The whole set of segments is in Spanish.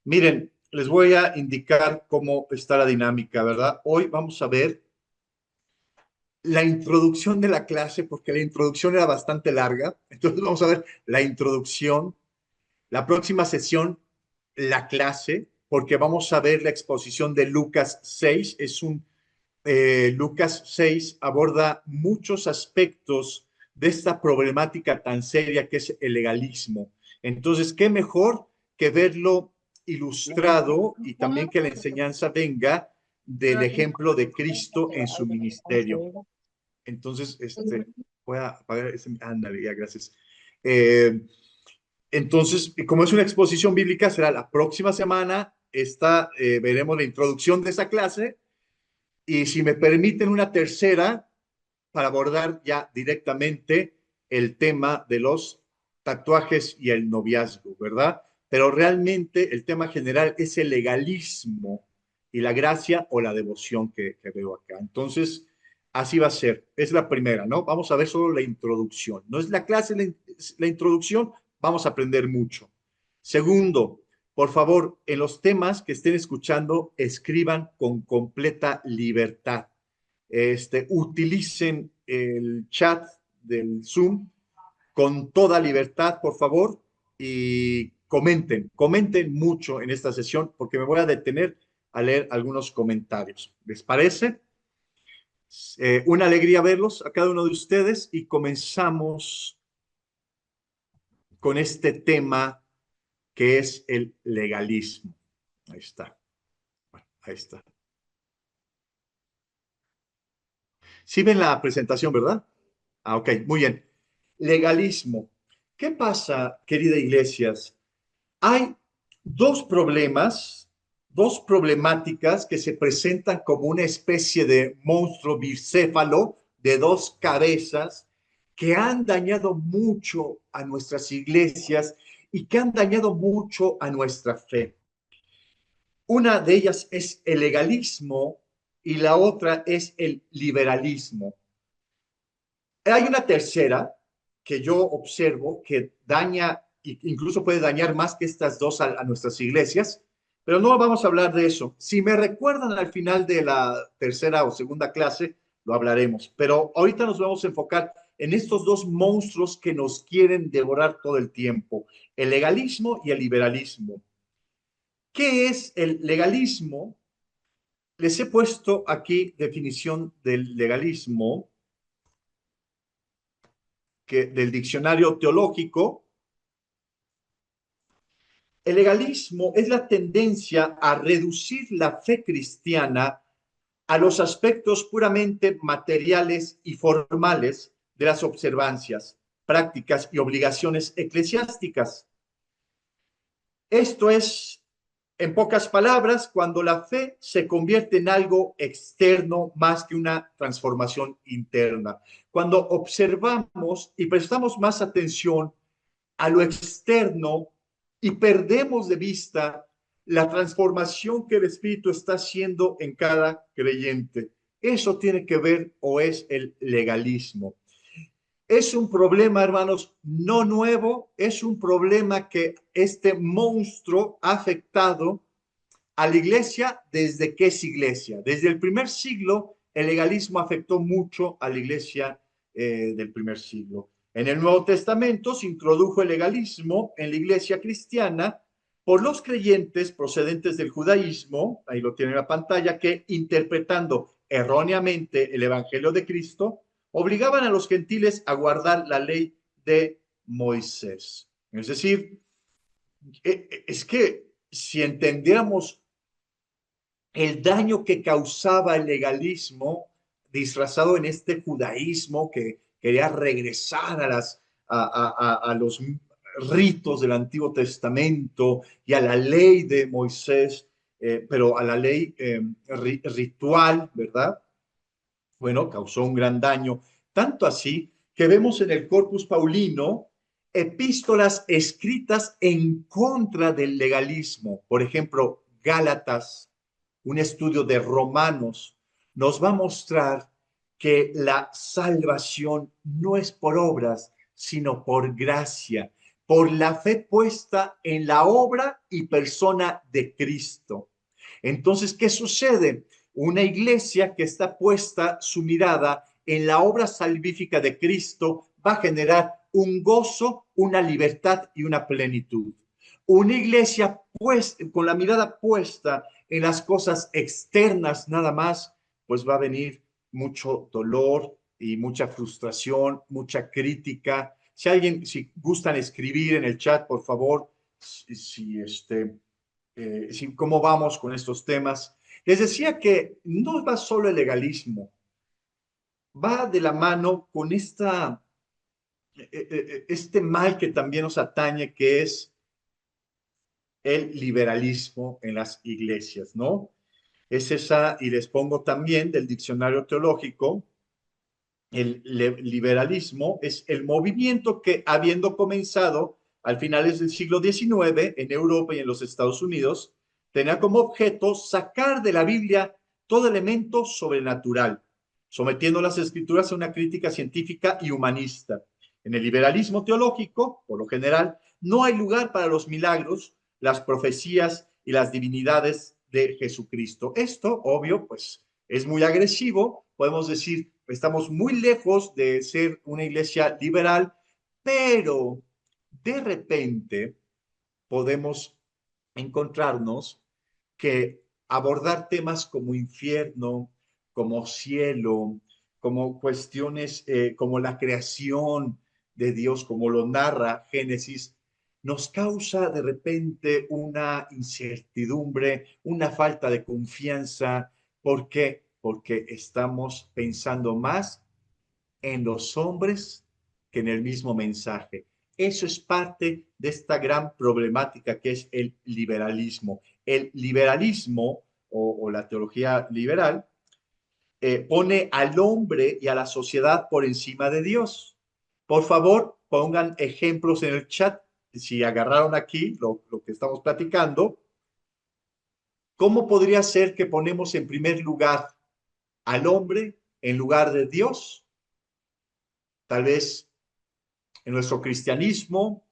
Miren, les voy a indicar cómo está la dinámica, ¿verdad? Hoy vamos a ver la introducción de la clase, porque la introducción era bastante larga. Entonces vamos a ver la introducción, la próxima sesión, la clase, porque vamos a ver la exposición de Lucas 6. Lucas 6 aborda muchos aspectos de esta problemática tan seria que es el legalismo. Entonces, ¿qué mejor que verlo ilustrado y también que la enseñanza venga del ejemplo de Cristo en su ministerio? Entonces, voy a apagar ese, ándale, ya, gracias. Eh, entonces, como es una exposición bíblica, será la próxima semana. Veremos la introducción de esa clase y si me permiten una tercera para abordar ya directamente el tema de los tatuajes y el noviazgo, ¿verdad? Pero realmente el tema general es el legalismo y la gracia o la devoción que veo acá. Entonces, así va a ser. Es la primera, ¿no? Vamos a ver solo la introducción. No es la clase, la introducción, vamos a aprender mucho. Segundo, por favor, en los temas que estén escuchando, escriban con completa libertad. Utilicen el chat del Zoom con toda libertad, por favor, y comenten mucho en esta sesión, porque me voy a detener a leer algunos comentarios. ¿Les parece? Una alegría verlos a cada uno de ustedes y comenzamos con este tema que es el legalismo. Ahí está. Bueno, ahí está. Sí ven la presentación, ¿verdad? Ah, ok, muy bien. Legalismo. ¿Qué pasa, querida iglesias? Hay dos problemas, dos problemáticas que se presentan como una especie de monstruo bicéfalo de dos cabezas que han dañado mucho a nuestras iglesias y que han dañado mucho a nuestra fe. Una de ellas es el legalismo y la otra es el liberalismo. Hay una tercera que yo observo que daña, incluso puede dañar más que estas dos a nuestras iglesias, pero no vamos a hablar de eso. Si me recuerdan al final de la tercera o segunda clase, lo hablaremos, pero ahorita nos vamos a enfocar en estos dos monstruos que nos quieren devorar todo el tiempo, el legalismo y el liberalismo. ¿Qué es el legalismo? Les he puesto aquí definición del legalismo del diccionario teológico. El legalismo es la tendencia a reducir la fe cristiana a los aspectos puramente materiales y formales de las observancias, prácticas y obligaciones eclesiásticas. Esto es, en pocas palabras, cuando la fe se convierte en algo externo más que una transformación interna. Cuando observamos y prestamos más atención a lo externo y perdemos de vista la transformación que el Espíritu está haciendo en cada creyente. Eso tiene que ver o es el legalismo. Es un problema, hermanos, no nuevo, es un problema que este monstruo ha afectado a la iglesia desde que es iglesia. Desde el primer siglo, el legalismo afectó mucho a la iglesia del primer siglo. En el Nuevo Testamento se introdujo el legalismo en la iglesia cristiana por los creyentes procedentes del judaísmo, ahí lo tiene en la pantalla, que interpretando erróneamente el Evangelio de Cristo, obligaban a los gentiles a guardar la ley de Moisés. Es decir, es que si entendiéramos el daño que causaba el legalismo disfrazado en este judaísmo que quería regresar a los ritos del Antiguo Testamento y a la ley de Moisés, pero a la ley ritual, ¿verdad? Bueno, causó un gran daño, tanto así que vemos en el Corpus Paulino epístolas escritas en contra del legalismo. Por ejemplo, Gálatas, un estudio de Romanos, nos va a mostrar que la salvación no es por obras, sino por gracia, por la fe puesta en la obra y persona de Cristo. Entonces, ¿qué sucede? Una iglesia que está puesta su mirada en la obra salvífica de Cristo va a generar un gozo, una libertad y una plenitud. Una iglesia pues con la mirada puesta en las cosas externas nada más, pues va a venir mucho dolor y mucha frustración, mucha crítica. Si gustan escribir en el chat, por favor, cómo vamos con estos temas. Les decía que no va solo el legalismo, va de la mano con este mal que también nos atañe, que es el liberalismo en las iglesias, ¿no? Es esa, y les pongo también del diccionario teológico, el liberalismo es el movimiento que, habiendo comenzado al finales del siglo XIX en Europa y en los Estados Unidos, tenía como objeto sacar de la Biblia todo elemento sobrenatural, sometiendo las escrituras a una crítica científica y humanista. En el liberalismo teológico, por lo general, no hay lugar para los milagros, las profecías y las divinidades de Jesucristo. Esto, obvio, pues es muy agresivo. Podemos decir, estamos muy lejos de ser una iglesia liberal, pero de repente podemos encontrarnos que abordar temas como infierno, como cielo, como cuestiones como la creación de Dios, como lo narra Génesis, nos causa de repente una incertidumbre, una falta de confianza. ¿Por qué? Porque estamos pensando más en los hombres que en el mismo mensaje. Eso es parte de esta gran problemática que es el liberalismo. El liberalismo o la teología liberal pone al hombre y a la sociedad por encima de Dios. Por favor, pongan ejemplos en el chat. Si agarraron aquí lo que estamos platicando, ¿cómo podría ser que ponemos en primer lugar al hombre en lugar de Dios? Tal vez en nuestro cristianismo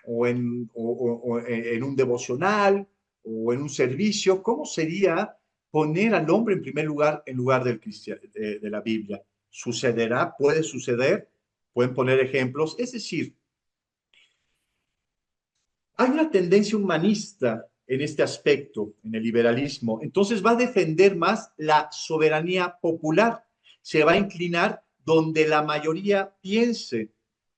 o en un devocional o en un servicio. ¿Cómo sería poner al hombre en primer lugar en lugar de la Biblia? ¿Sucederá? ¿Puede suceder? Pueden poner ejemplos. Es decir, hay una tendencia humanista en este aspecto, en el liberalismo. Entonces va a defender más la soberanía popular. Se va a inclinar donde la mayoría piense.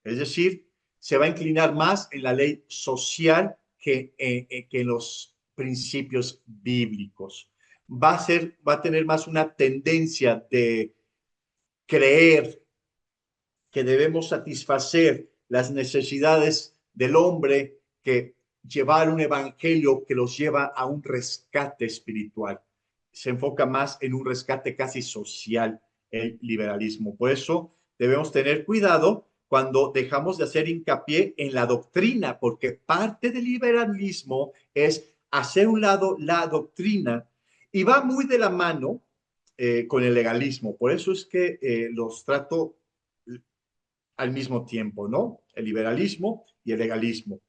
Es decir, se va a inclinar más en la ley social que en los principios bíblicos. Va a tener más una tendencia de creer que debemos satisfacer las necesidades del hombre, que llevar un evangelio que los lleva a un rescate espiritual. Se enfoca más en un rescate casi social el liberalismo. Por eso debemos tener cuidado cuando dejamos de hacer hincapié en la doctrina, porque parte del liberalismo es hacer un lado la doctrina y va muy de la mano con el legalismo. Por eso es que los trato al mismo tiempo, ¿no? El liberalismo y el legalismo.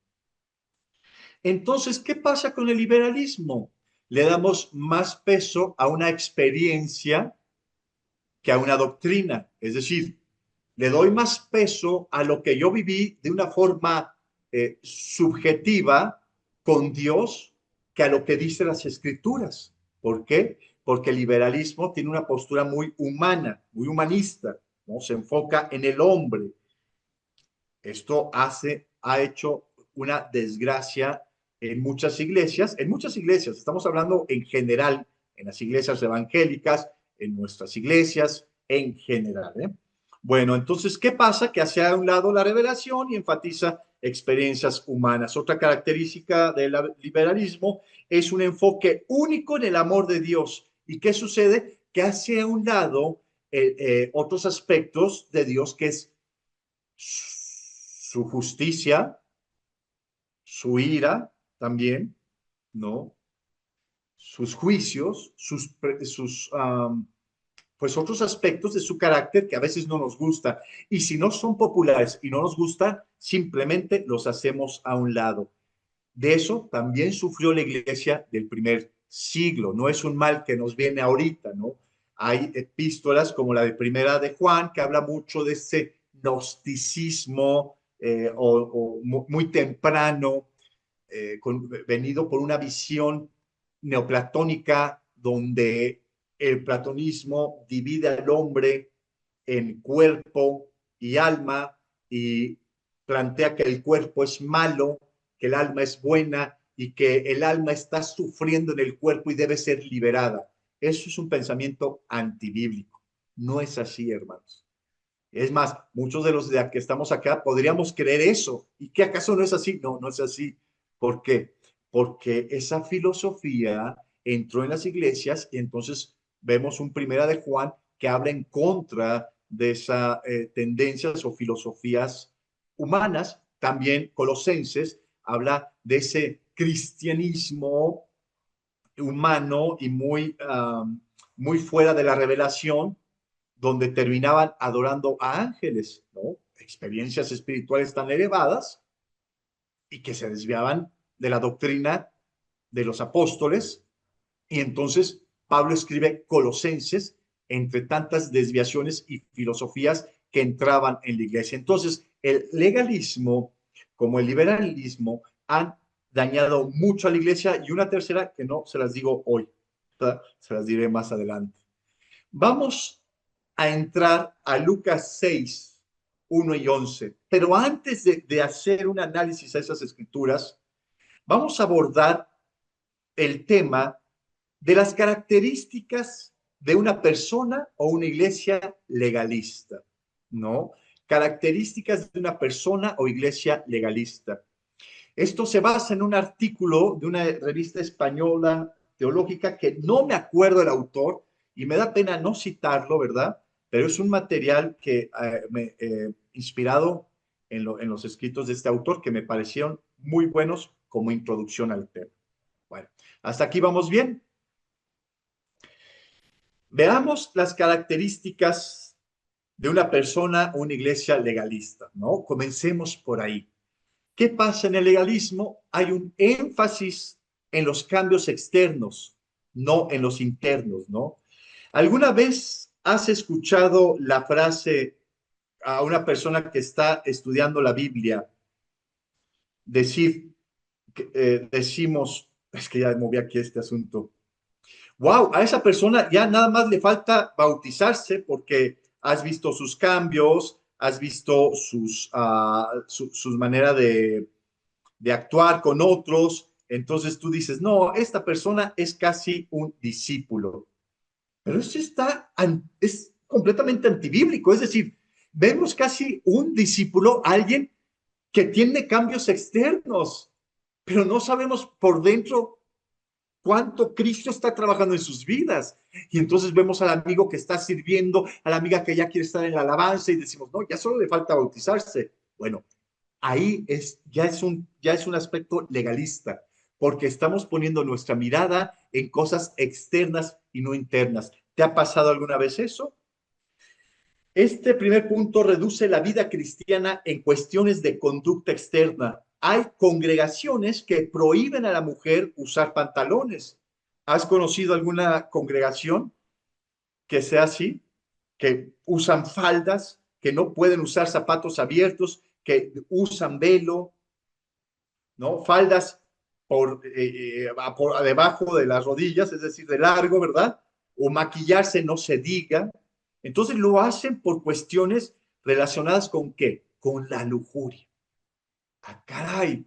Entonces, ¿qué pasa con el liberalismo? Le damos más peso a una experiencia que a una doctrina. Es decir, le doy más peso a lo que yo viví de una forma subjetiva con Dios que a lo que dicen las escrituras. ¿Por qué? Porque el liberalismo tiene una postura muy humana, muy humanista, ¿no? Se enfoca en el hombre. Esto ha hecho una desgracia en muchas iglesias, estamos hablando en general, en las iglesias evangélicas, en nuestras iglesias, en general. Bueno, entonces, ¿qué pasa? Que hace a un lado la revelación y enfatiza experiencias humanas. Otra característica del liberalismo es un enfoque único en el amor de Dios. ¿Y qué sucede? Que hace a un lado otros aspectos de Dios, que es su justicia, su ira también, ¿no? Sus juicios, sus pues otros aspectos de su carácter que a veces no nos gustan. Y si no son populares y no nos gustan, simplemente los hacemos a un lado. De eso también sufrió la iglesia del primer siglo. No es un mal que nos viene ahorita, ¿no? Hay epístolas como la de Primera de Juan, que habla mucho de ese gnosticismo muy temprano, venido por una visión neoplatónica donde el platonismo divide al hombre en cuerpo y alma y plantea que el cuerpo es malo, que el alma es buena y que el alma está sufriendo en el cuerpo y debe ser liberada. Eso es un pensamiento antibíblico. No es así, hermanos. Es más, muchos de los de que estamos acá podríamos creer eso. ¿Y qué acaso no es así? No, no es así. ¿Por qué? Porque esa filosofía entró en las iglesias y entonces vemos un Primera de Juan que habla en contra de esas tendencias o filosofías humanas. También Colosenses habla de ese cristianismo humano y muy fuera de la revelación, donde terminaban adorando a ángeles, ¿no? Experiencias espirituales tan elevadas y que se desviaban de la doctrina de los apóstoles. Y entonces Pablo escribe Colosenses entre tantas desviaciones y filosofías que entraban en la iglesia. Entonces, el legalismo como el liberalismo han dañado mucho a la iglesia y una tercera que no se las digo hoy, se las diré más adelante. Vamos a entrar a Lucas 6, 1 y 11. Pero antes de hacer un análisis a esas escrituras, vamos a abordar el tema de las características de una persona o una iglesia legalista, ¿no? Características de una persona o iglesia legalista. Esto se basa en un artículo de una revista española teológica que no me acuerdo el autor y me da pena no citarlo, ¿verdad? Pero es un material que inspirado en los escritos de este autor que me parecieron muy buenos como introducción al tema. Bueno, hasta aquí vamos bien. Veamos las características de una persona o una iglesia legalista, ¿no? Comencemos por ahí. ¿Qué pasa en el legalismo? Hay un énfasis en los cambios externos, no en los internos, ¿no? ¿Alguna vez has escuchado la frase a una persona que está estudiando la Biblia decir, decimos, es que ya moví aquí este asunto, wow, a esa persona ya nada más le falta bautizarse porque has visto sus cambios, has visto sus maneras de actuar con otros. Entonces tú dices, no, esta persona es casi un discípulo. Pero eso es completamente antibíblico. Es decir, vemos casi un discípulo, alguien que tiene cambios externos, pero no sabemos por dentro cuánto Cristo está trabajando en sus vidas. Y entonces vemos al amigo que está sirviendo, a la amiga que ya quiere estar en la alabanza y decimos, no, ya solo le falta bautizarse. Bueno, ahí ya es un aspecto legalista, porque estamos poniendo nuestra mirada en cosas externas y no internas. ¿Te ha pasado alguna vez eso? Este primer punto reduce la vida cristiana en cuestiones de conducta externa. Hay congregaciones que prohíben a la mujer usar pantalones. ¿Has conocido alguna congregación que sea así? Que usan faldas, que no pueden usar zapatos abiertos, que usan velo, ¿no? Faldas por debajo de las rodillas, es decir, de largo, ¿verdad? O maquillarse, no se diga. Entonces lo hacen por cuestiones relacionadas con qué? Con la lujuria. Ah, caray.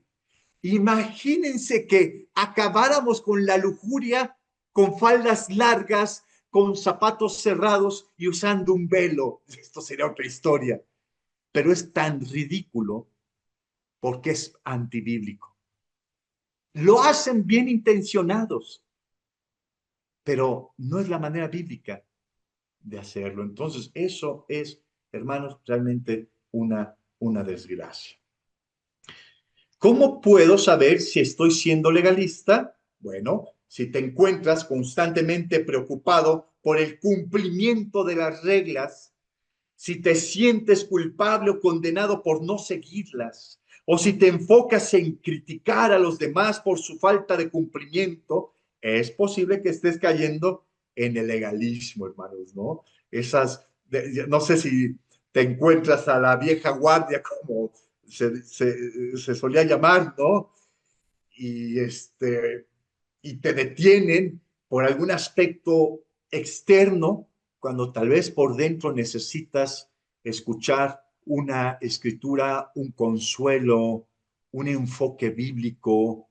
Imagínense que acabáramos con la lujuria con faldas largas, con zapatos cerrados y usando un velo. Esto sería otra historia. Pero es tan ridículo porque es antibíblico. Lo hacen bien intencionados, pero no es la manera bíblica de hacerlo. Entonces, eso es, hermanos, realmente una desgracia. ¿Cómo puedo saber si estoy siendo legalista? Bueno, si te encuentras constantemente preocupado por el cumplimiento de las reglas, si te sientes culpable o condenado por no seguirlas, o si te enfocas en criticar a los demás por su falta de cumplimiento, es posible que estés cayendo en el legalismo, hermanos, ¿no? No sé si te encuentras a la vieja guardia, como se solía llamar, ¿no? Y, y te detienen por algún aspecto externo, cuando tal vez por dentro necesitas escuchar una escritura, un consuelo, un enfoque bíblico.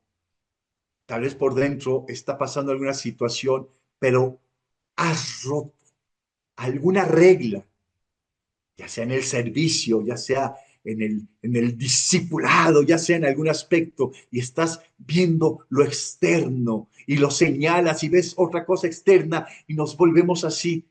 Tal vez por dentro está pasando alguna situación, pero has roto alguna regla, ya sea en el servicio, ya sea en el discipulado, ya sea en algún aspecto, y estás viendo lo externo y lo señalas y ves otra cosa externa y nos volvemos así.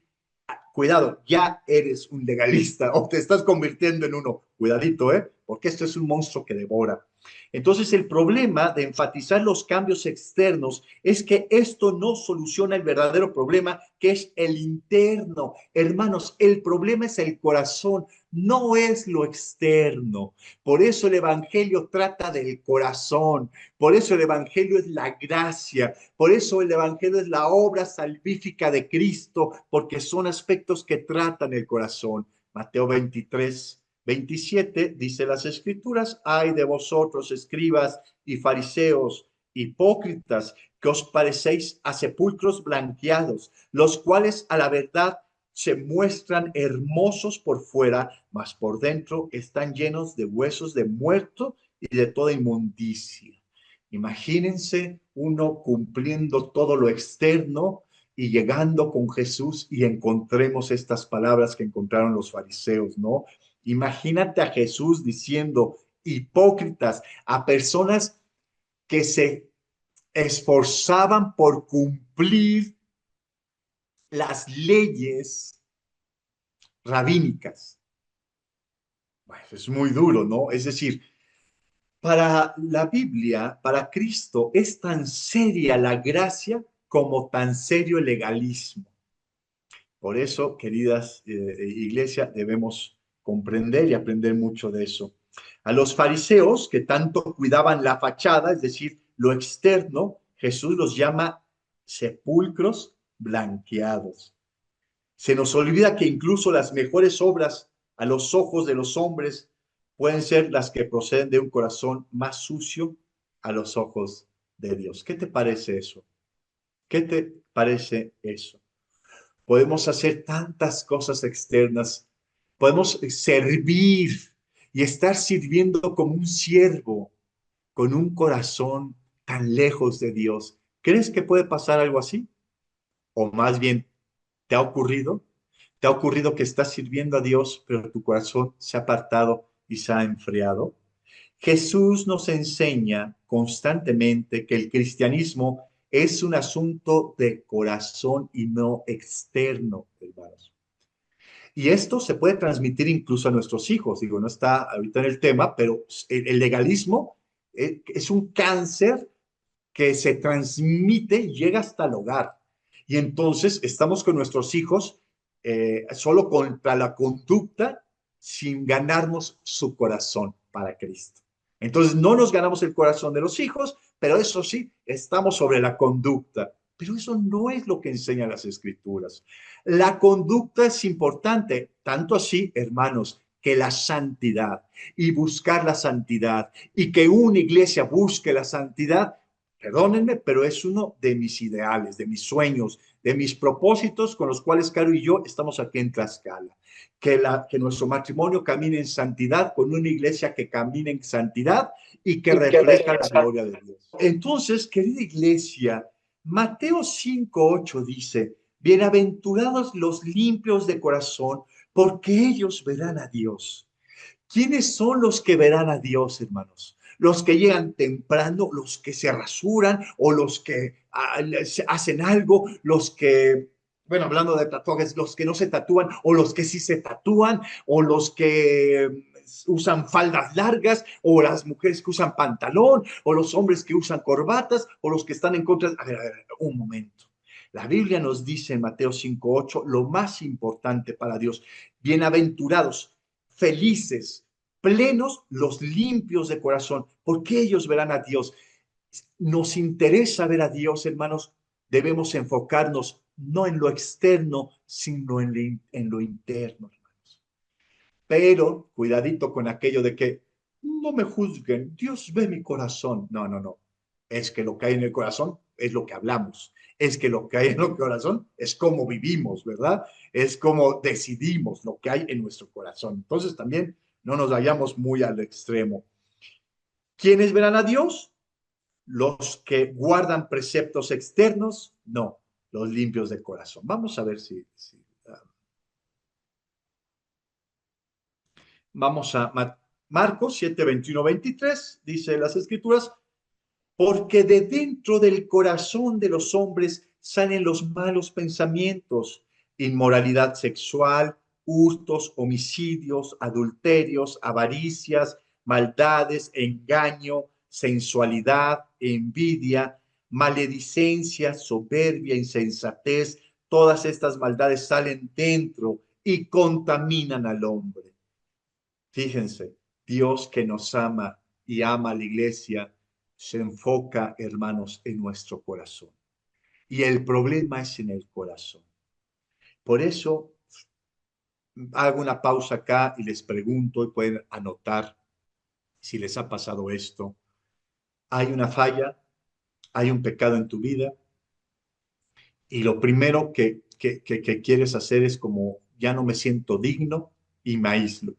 Cuidado, ya eres un legalista o te estás convirtiendo en uno. Cuidadito, ¿eh? Porque esto es un monstruo que devora. Entonces, el problema de enfatizar los cambios externos es que esto no soluciona el verdadero problema, que es el interno. Hermanos, el problema es el corazón, no es lo externo. Por eso el Evangelio trata del corazón, por eso el Evangelio es la gracia, por eso el Evangelio es la obra salvífica de Cristo, porque son aspectos que tratan el corazón. Mateo 23:27 dice las Escrituras: ay de vosotros, escribas y fariseos, hipócritas, que os parecéis a sepulcros blanqueados, los cuales a la verdad se muestran hermosos por fuera, mas por dentro están llenos de huesos de muerto y de toda inmundicia. Imagínense uno cumpliendo todo lo externo y llegando con Jesús y encontremos estas palabras que encontraron los fariseos, ¿no? Imagínate a Jesús diciendo hipócritas a personas que se esforzaban por cumplir las leyes rabínicas. Bueno, es muy duro, ¿no? Es decir, para la Biblia, para Cristo, es tan seria la gracia como tan serio el legalismo. Por eso, queridas iglesias, debemos comprender y aprender mucho de eso. A los fariseos que tanto cuidaban la fachada, es decir, lo externo, Jesús los llama sepulcros blanqueados. Se nos olvida que incluso las mejores obras a los ojos de los hombres pueden ser las que proceden de un corazón más sucio a los ojos de Dios. ¿Qué te parece eso? ¿Qué te parece eso? Podemos hacer tantas cosas externas, podemos servir y estar sirviendo como un siervo con un corazón tan lejos de Dios. ¿Crees que puede pasar algo así? O más bien, ¿te ha ocurrido? ¿Te ha ocurrido que estás sirviendo a Dios, pero tu corazón se ha apartado y se ha enfriado? Jesús nos enseña constantemente que el cristianismo es un asunto de corazón y no externo, hermanos. Y esto se puede transmitir incluso a nuestros hijos. Digo, no está ahorita en el tema, pero el legalismo es un cáncer que se transmite y llega hasta el hogar. Y entonces estamos con nuestros hijos solo contra la conducta sin ganarnos su corazón para Cristo. Entonces no nos ganamos el corazón de los hijos, pero eso sí, estamos sobre la conducta. Pero eso no es lo que enseñan las escrituras. La conducta es importante, tanto así, hermanos, que la santidad y buscar la santidad y que una iglesia busque la santidad, perdónenme, pero es uno de mis ideales, de mis sueños, de mis propósitos con los cuales Caro y yo estamos aquí en Tlaxcala. Que nuestro matrimonio camine en santidad, con una iglesia que camine en santidad y que refleja la gloria de Dios. Entonces, querida iglesia, Mateo 5:8 dice: bienaventurados los limpios de corazón, porque ellos verán a Dios. ¿Quiénes son los que verán a Dios, hermanos? Los que llegan temprano, los que se rasuran o los que hacen algo, los que, hablando de tatuajes, los que no se tatúan o los que sí se tatúan o los que usan faldas largas, o las mujeres que usan pantalón, o los hombres que usan corbatas, o los que están en contra. A ver, un momento. La Biblia nos dice en Mateo 5:8 lo más importante para Dios. Bienaventurados, felices, plenos los limpios de corazón, porque ellos verán a Dios. Nos interesa ver a Dios, hermanos. Debemos enfocarnos no en lo externo, sino en lo interno, hermanos. Pero cuidadito con aquello de que no me juzguen, Dios ve mi corazón. No, no, no. Es que lo que hay en el corazón es lo que hablamos. Es que lo que hay en el corazón es cómo vivimos, ¿verdad? Es cómo decidimos lo que hay en nuestro corazón. Entonces también no nos vayamos muy al extremo. ¿Quiénes verán a Dios? Los que guardan preceptos externos, no, los limpios de corazón. Vamos a ver si vamos a Marcos 7, 21, 23, dice las escrituras, porque de dentro del corazón de los hombres salen los malos pensamientos, inmoralidad sexual, hurtos, homicidios, adulterios, avaricias, maldades, engaño, sensualidad, envidia, maledicencia, soberbia, insensatez. Todas estas maldades salen dentro y contaminan al hombre. Fíjense, Dios que nos ama y ama a la iglesia, se enfoca, hermanos, en nuestro corazón. Y el problema es en el corazón. Por eso hago una pausa acá y les pregunto, y pueden anotar si les ha pasado esto. Hay una falla, hay un pecado en tu vida, y lo primero que quieres hacer es como, ya no me siento digno y me aíslo.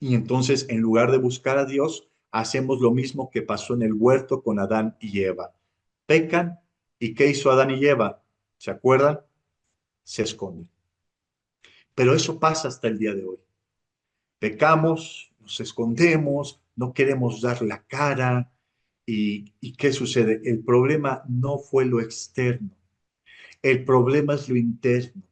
Y entonces, en lugar de buscar a Dios, hacemos lo mismo que pasó en el huerto con Adán y Eva. Pecan, ¿y qué hizo Adán y Eva? ¿Se acuerdan? Se esconden. Pero eso pasa hasta el día de hoy. Pecamos, nos escondemos, no queremos dar la cara. ¿Y qué sucede? El problema no fue lo externo, el problema es lo interno.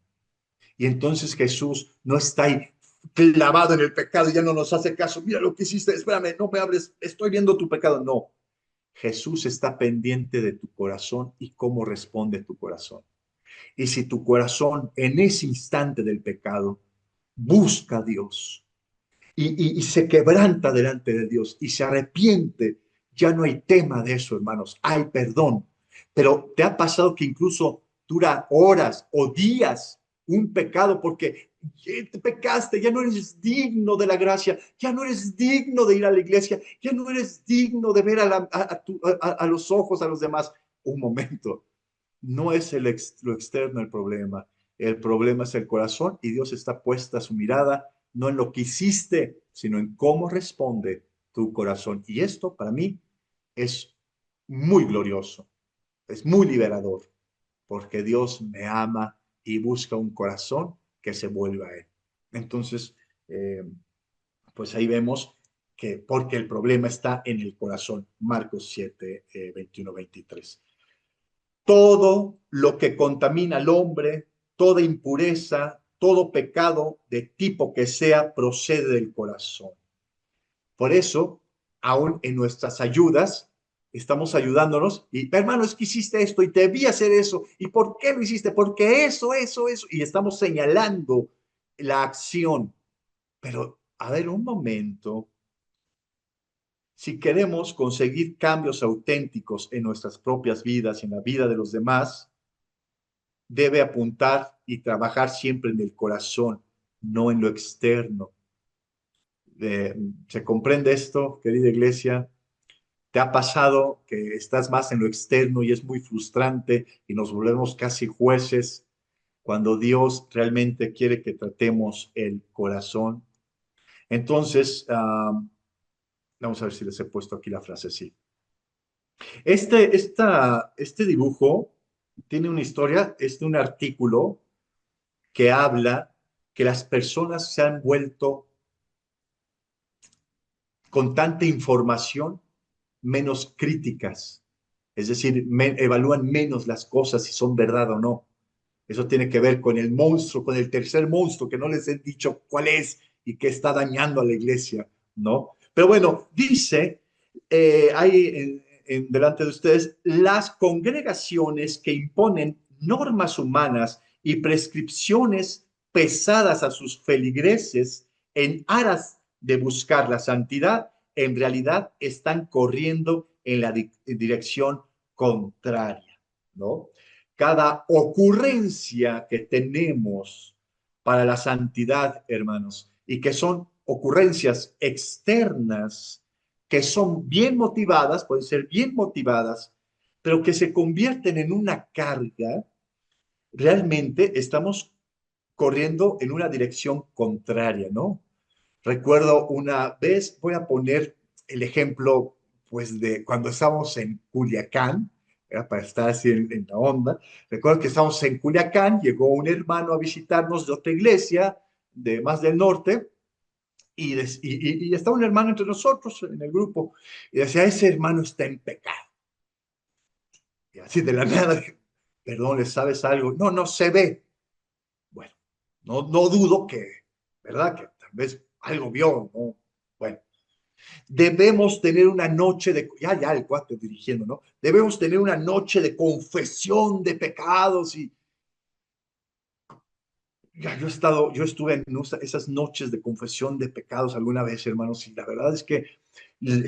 Y entonces Jesús no está ahí clavado en el pecado y ya no nos hace caso. Mira lo que hiciste, espérame, no me hables, estoy viendo tu pecado. No, Jesús está pendiente de tu corazón y cómo responde tu corazón. Y si tu corazón en ese instante del pecado busca a Dios y se quebranta delante de Dios y se arrepiente, ya no hay tema de eso, hermanos, hay perdón. Pero te ha pasado que incluso dura horas o días un pecado porque te pecaste, ya no eres digno de la gracia, ya no eres digno de ir a la iglesia, ya no eres digno de ver a los ojos a los demás. Un momento, no es lo externo el problema es el corazón y Dios está puesta su mirada no en lo que hiciste, sino en cómo responde tu corazón. Y esto para mí es muy glorioso, es muy liberador, porque Dios me ama y busca un corazón que se vuelva a Él. Entonces, pues ahí vemos que porque el problema está en el corazón. Marcos 7, 21, 23. Todo lo que contamina al hombre, toda impureza, todo pecado de tipo que sea, procede del corazón. Por eso, aún en nuestras ayudas, estamos ayudándonos y, hermano, es que hiciste esto y debí hacer eso. ¿Y por qué lo hiciste? Porque eso. Y estamos señalando la acción. Pero, a ver, un momento. Si queremos conseguir cambios auténticos en nuestras propias vidas y en la vida de los demás, debe apuntar y trabajar siempre en el corazón, no en lo externo. ¿Se comprende esto, querida iglesia? ¿Te ha pasado que estás más en lo externo y es muy frustrante y nos volvemos casi jueces cuando Dios realmente quiere que tratemos el corazón? Entonces, vamos a ver si les he puesto aquí la frase, sí. Este dibujo tiene una historia, es de un artículo que habla que las personas se han vuelto con tanta información menos críticas, es decir, evalúan menos las cosas si son verdad o no. Eso tiene que ver con el monstruo, con el tercer monstruo, que no les he dicho cuál es, y que está dañando a la iglesia, ¿no? Pero bueno, dice, hay delante de ustedes, las congregaciones que imponen normas humanas y prescripciones pesadas a sus feligreses en aras de buscar la santidad, en realidad están corriendo en la dirección contraria, ¿no? Cada ocurrencia que tenemos para la santidad, hermanos, y que son ocurrencias externas, que son bien motivadas, pueden ser bien motivadas, pero que se convierten en una carga, realmente estamos corriendo en una dirección contraria, ¿no? Recuerdo una vez, voy a poner el ejemplo, pues, de cuando estábamos en Culiacán, era para estar así en la onda. Recuerdo que estábamos en Culiacán, llegó un hermano a visitarnos de otra iglesia, de más del norte, y estaba un hermano entre nosotros en el grupo, y decía, ese hermano está en pecado. Y así de la nada, dije, perdón, ¿le sabes algo? No, no se ve. Bueno, no dudo que, ¿verdad? Que tal vez algo vio, ¿no? Bueno, debemos tener una noche de, ya el cuate dirigiendo, ¿no? Debemos tener una noche de confesión de pecados y ya yo estuve en esas noches de confesión de pecados alguna vez, hermanos, y la verdad es que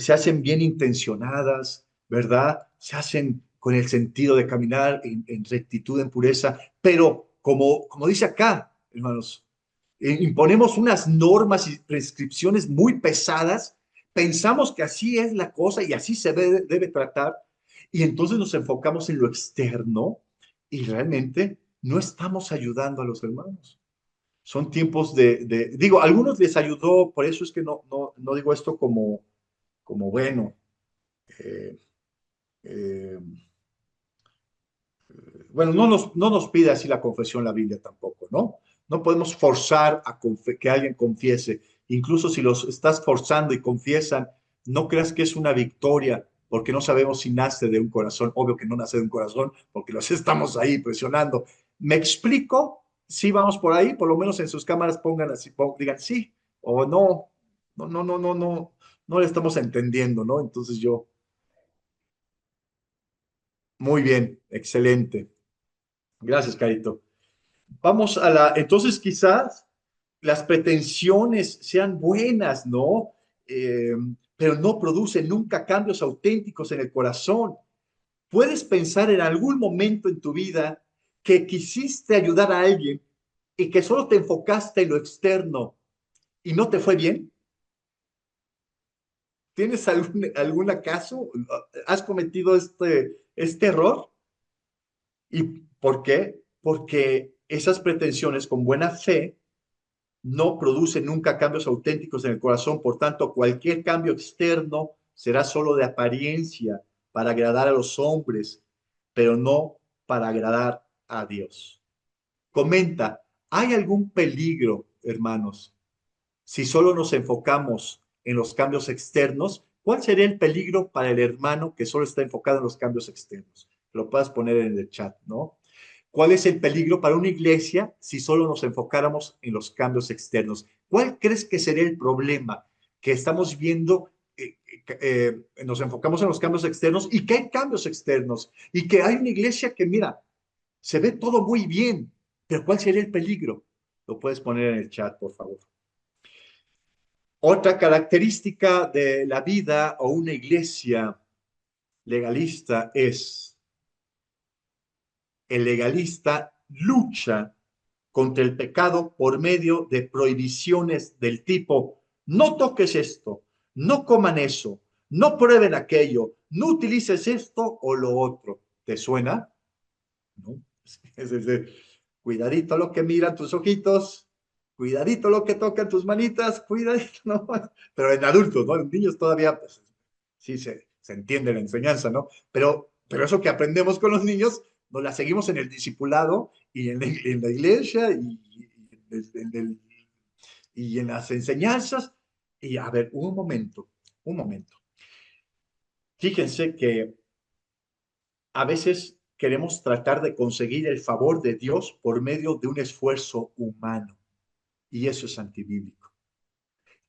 se hacen bien intencionadas, ¿verdad? Se hacen con el sentido de caminar en rectitud, en pureza, pero como dice acá, hermanos, imponemos unas normas y prescripciones muy pesadas, pensamos que así es la cosa y así se debe tratar, y entonces nos enfocamos en lo externo y realmente no estamos ayudando a los hermanos. Son tiempos digo, a algunos les ayudó, por eso es que no digo esto como bueno. eh, eh, bueno, no nos pide así la confesión la Biblia tampoco, ¿no? No podemos forzar que alguien confiese. Incluso si los estás forzando y confiesan, no creas que es una victoria, porque no sabemos si nace de un corazón. Obvio que no nace de un corazón, porque los estamos ahí presionando. ¿Me explico? Sí, vamos por ahí, por lo menos en sus cámaras pongan así, digan sí o no. No le estamos entendiendo, ¿no? Entonces muy bien, excelente. Gracias, Carito. Vamos entonces quizás las pretensiones sean buenas, ¿no? Eh, pero no producen nunca cambios auténticos en el corazón. ¿Puedes pensar en algún momento en tu vida que quisiste ayudar a alguien y que solo te enfocaste en lo externo y no te fue bien? ¿Tienes algún acaso? ¿Has cometido este error? ¿Y por qué? Porque esas pretensiones con buena fe no produce nunca cambios auténticos en el corazón, por tanto, cualquier cambio externo será solo de apariencia para agradar a los hombres, pero no para agradar a Dios. Comenta, ¿hay algún peligro, hermanos, si solo nos enfocamos en los cambios externos? ¿Cuál sería el peligro para el hermano que solo está enfocado en los cambios externos? Lo puedes poner en el chat, ¿no? ¿Cuál es el peligro para una iglesia si solo nos enfocáramos en los cambios externos? ¿Cuál crees que sería el problema que estamos viendo? Nos enfocamos en los cambios externos y que hay cambios externos y que hay una iglesia que, mira, se ve todo muy bien, pero ¿cuál sería el peligro? Lo puedes poner en el chat, por favor. Otra característica de la vida o una iglesia legalista es el legalista lucha contra el pecado por medio de prohibiciones del tipo, no toques esto, no coman eso, no prueben aquello, no utilices esto o lo otro. ¿Te suena? ¿No? Es decir, cuidadito lo que miran tus ojitos, cuidadito lo que tocan tus manitas, cuidadito, ¿no? Pero en adultos, ¿no? En niños todavía, pues, sí se entiende la enseñanza, ¿no? Pero eso que aprendemos con los niños, nos la seguimos en el discipulado y en la iglesia y en las enseñanzas. Y a ver, un momento. Fíjense que a veces queremos tratar de conseguir el favor de Dios por medio de un esfuerzo humano, y eso es antibíblico.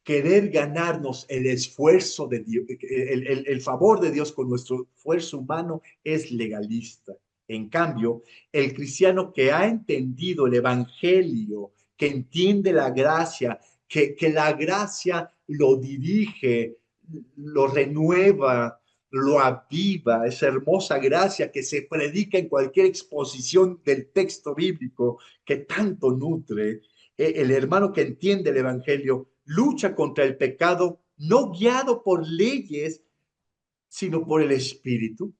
querer ganarnos el esfuerzo de Dios, el favor de Dios con nuestro esfuerzo humano es legalista. En cambio, el cristiano que ha entendido el evangelio, que entiende la gracia, que la gracia lo dirige, lo renueva, lo aviva, esa hermosa gracia que se predica en cualquier exposición del texto bíblico que tanto nutre, el hermano que entiende el evangelio lucha contra el pecado no guiado por leyes, sino por el Espíritu,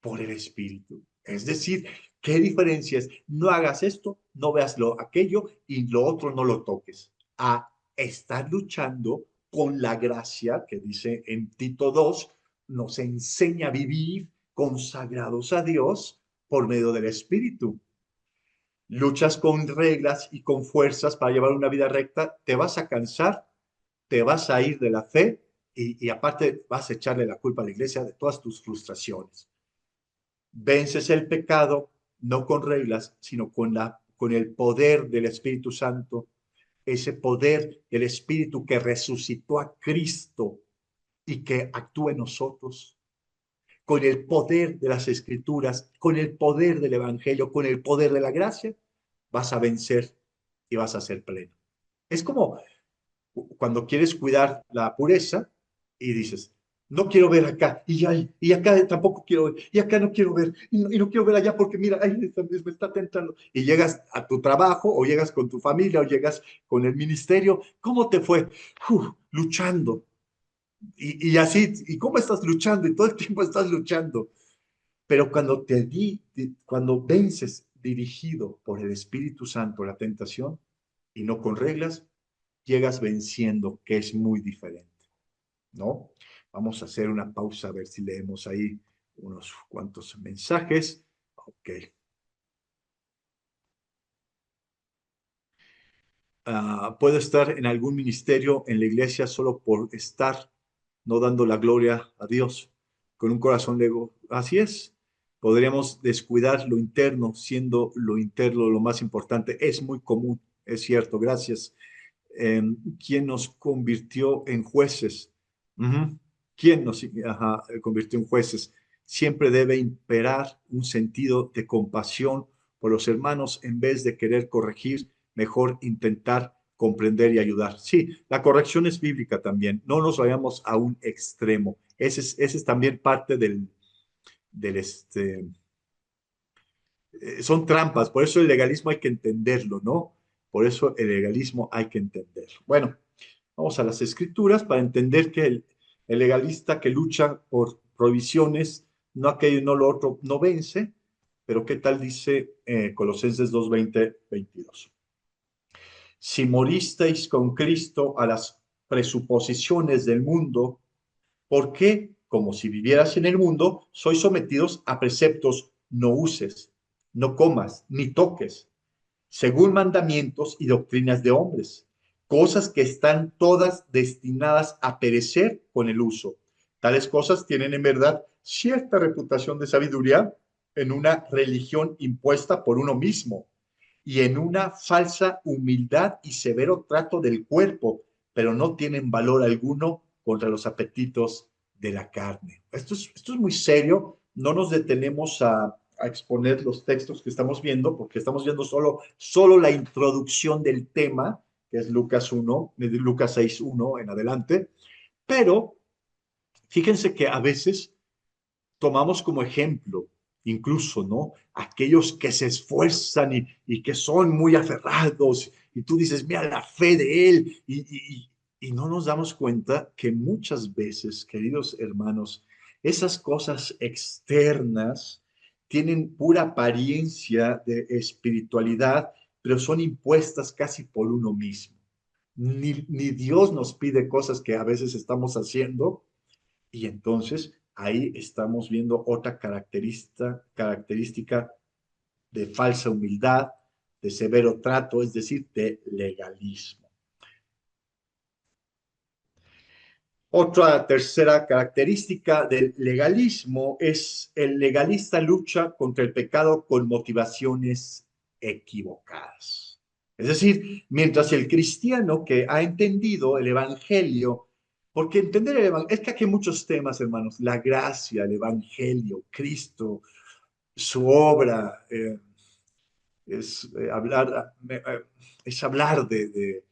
por el Espíritu. Es decir, ¿qué diferencia es? No hagas esto, no veas lo aquello y lo otro no lo toques. A estar luchando con la gracia que dice en Tito 2, nos enseña a vivir consagrados a Dios por medio del Espíritu. Luchas con reglas y con fuerzas para llevar una vida recta, te vas a cansar, te vas a ir de la fe y aparte vas a echarle la culpa a la iglesia de todas tus frustraciones. Vences el pecado no con reglas, sino con el poder del Espíritu Santo, ese poder del Espíritu que resucitó a Cristo y que actúa en nosotros, con el poder de las Escrituras, con el poder del Evangelio, con el poder de la gracia, vas a vencer y vas a ser pleno. Es como cuando quieres cuidar la pureza y dices, no quiero ver acá, y acá tampoco quiero ver, y acá no quiero ver, y no quiero ver allá porque mira, ay, me está tentando. Y llegas a tu trabajo, o llegas con tu familia, o llegas con el ministerio, ¿cómo te fue? Luchando. Y así, ¿y cómo estás luchando? Y todo el tiempo estás luchando. Pero cuando vences dirigido por el Espíritu Santo la tentación y no con reglas, llegas venciendo, que es muy diferente, ¿no? Vamos a hacer una pausa a ver si leemos ahí unos cuantos mensajes. Ok. Puedo estar en algún ministerio en la iglesia solo por estar, no dando la gloria a Dios, con un corazón lego. Así es. Podríamos descuidar lo interno, siendo lo interno lo más importante. Es muy común, es cierto. Gracias. eh, ¿Quién nos convirtió en jueces? Ujú. ¿Quién nos convirtió en jueces? Siempre debe imperar un sentido de compasión por los hermanos en vez de querer corregir, mejor intentar comprender y ayudar. Sí, la corrección es bíblica también, no nos vayamos a un extremo. Ese es también parte del son trampas, por eso el legalismo hay que entenderlo, ¿no? Por eso el legalismo hay que entenderlo. Bueno, vamos a las escrituras para entender que el legalista que lucha por prohibiciones, no aquello, no lo otro, no vence, pero ¿qué tal dice Colosenses 2:20-22? Si moristeis con Cristo a las presuposiciones del mundo, ¿por qué, como si vivieras en el mundo, sois sometidos a preceptos: no uses, no comas, ni toques, según mandamientos y doctrinas de hombres, cosas que están todas destinadas a perecer con el uso? Tales cosas tienen en verdad cierta reputación de sabiduría en una religión impuesta por uno mismo y en una falsa humildad y severo trato del cuerpo, pero no tienen valor alguno contra los apetitos de la carne. Esto es muy serio, no nos detenemos a exponer los textos que estamos viendo, porque estamos viendo solo la introducción del tema, que es Lucas 1, de Lucas 6:1 en adelante, pero fíjense que a veces tomamos como ejemplo, incluso, ¿no? Aquellos que se esfuerzan y que son muy aferrados, y tú dices, mira la fe de él, y no nos damos cuenta que muchas veces, queridos hermanos, esas cosas externas tienen pura apariencia de espiritualidad, pero son impuestas casi por uno mismo. Ni Dios nos pide cosas que a veces estamos haciendo, y entonces ahí estamos viendo otra característica de falsa humildad, de severo trato, es decir, de legalismo. Otra tercera característica del legalismo es el legalista lucha contra el pecado con motivaciones equivocadas. Es decir, mientras el cristiano que ha entendido el evangelio, porque entender el evangelio, es que aquí hay muchos temas, hermanos, la gracia, el evangelio, Cristo, su obra, es es hablar de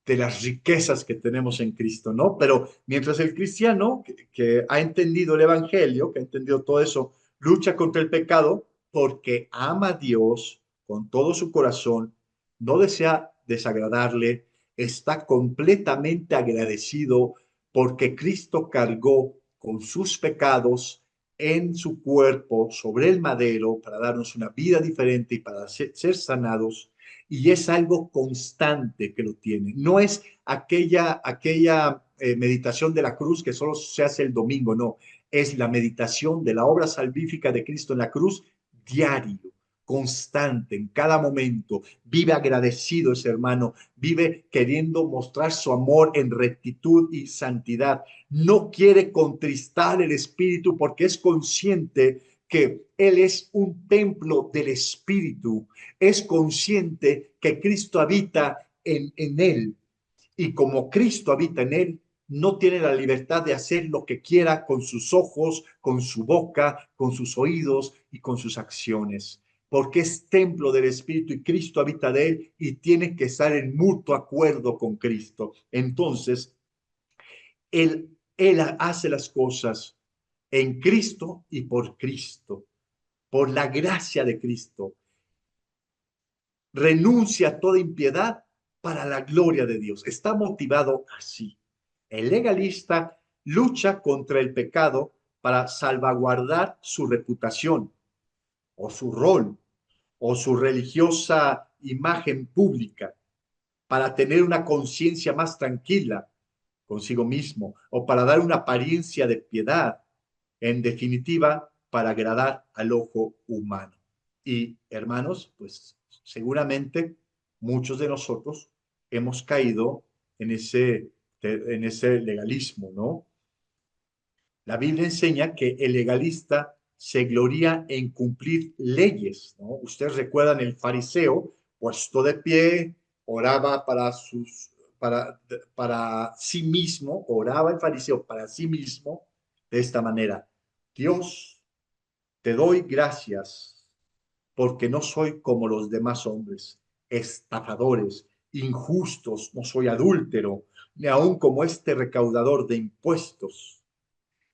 las riquezas que tenemos en Cristo, ¿no? Pero mientras el cristiano que ha entendido el evangelio, que ha entendido todo eso, lucha contra el pecado porque ama a Dios con todo su corazón, no desea desagradarle, está completamente agradecido porque Cristo cargó con sus pecados en su cuerpo sobre el madero para darnos una vida diferente y para ser sanados, y es algo constante que lo tiene. No es aquella meditación de la cruz que solo se hace el domingo, no. Es la meditación de la obra salvífica de Cristo en la cruz diario, constante, en cada momento. Vive agradecido ese hermano, vive queriendo mostrar su amor en rectitud y santidad. No quiere contristar el Espíritu porque es consciente que Él es un templo del Espíritu, es consciente que Cristo habita en él, y como Cristo habita en él, no tiene la libertad de hacer lo que quiera con sus ojos, con su boca, con sus oídos y con sus acciones, porque es templo del Espíritu y Cristo habita de él y tiene que estar en mutuo acuerdo con Cristo. Entonces, él hace las cosas en Cristo y por la gracia de Cristo. Renuncia a toda impiedad para la gloria de Dios. Está motivado así. El legalista lucha contra el pecado para salvaguardar su reputación o su rol o su religiosa imagen pública, para tener una conciencia más tranquila consigo mismo o para dar una apariencia de piedad, en definitiva, para agradar al ojo humano. Y hermanos, pues seguramente muchos de nosotros hemos caído en ese legalismo, ¿no? La Biblia enseña que el legalista se gloría en cumplir leyes, ¿no? Ustedes recuerdan el fariseo puesto de pie, oraba para sí mismo, oraba el fariseo para sí mismo de esta manera: Dios, te doy gracias porque no soy como los demás hombres, estafadores, injustos, no soy adúltero, ni aun como este recaudador de impuestos.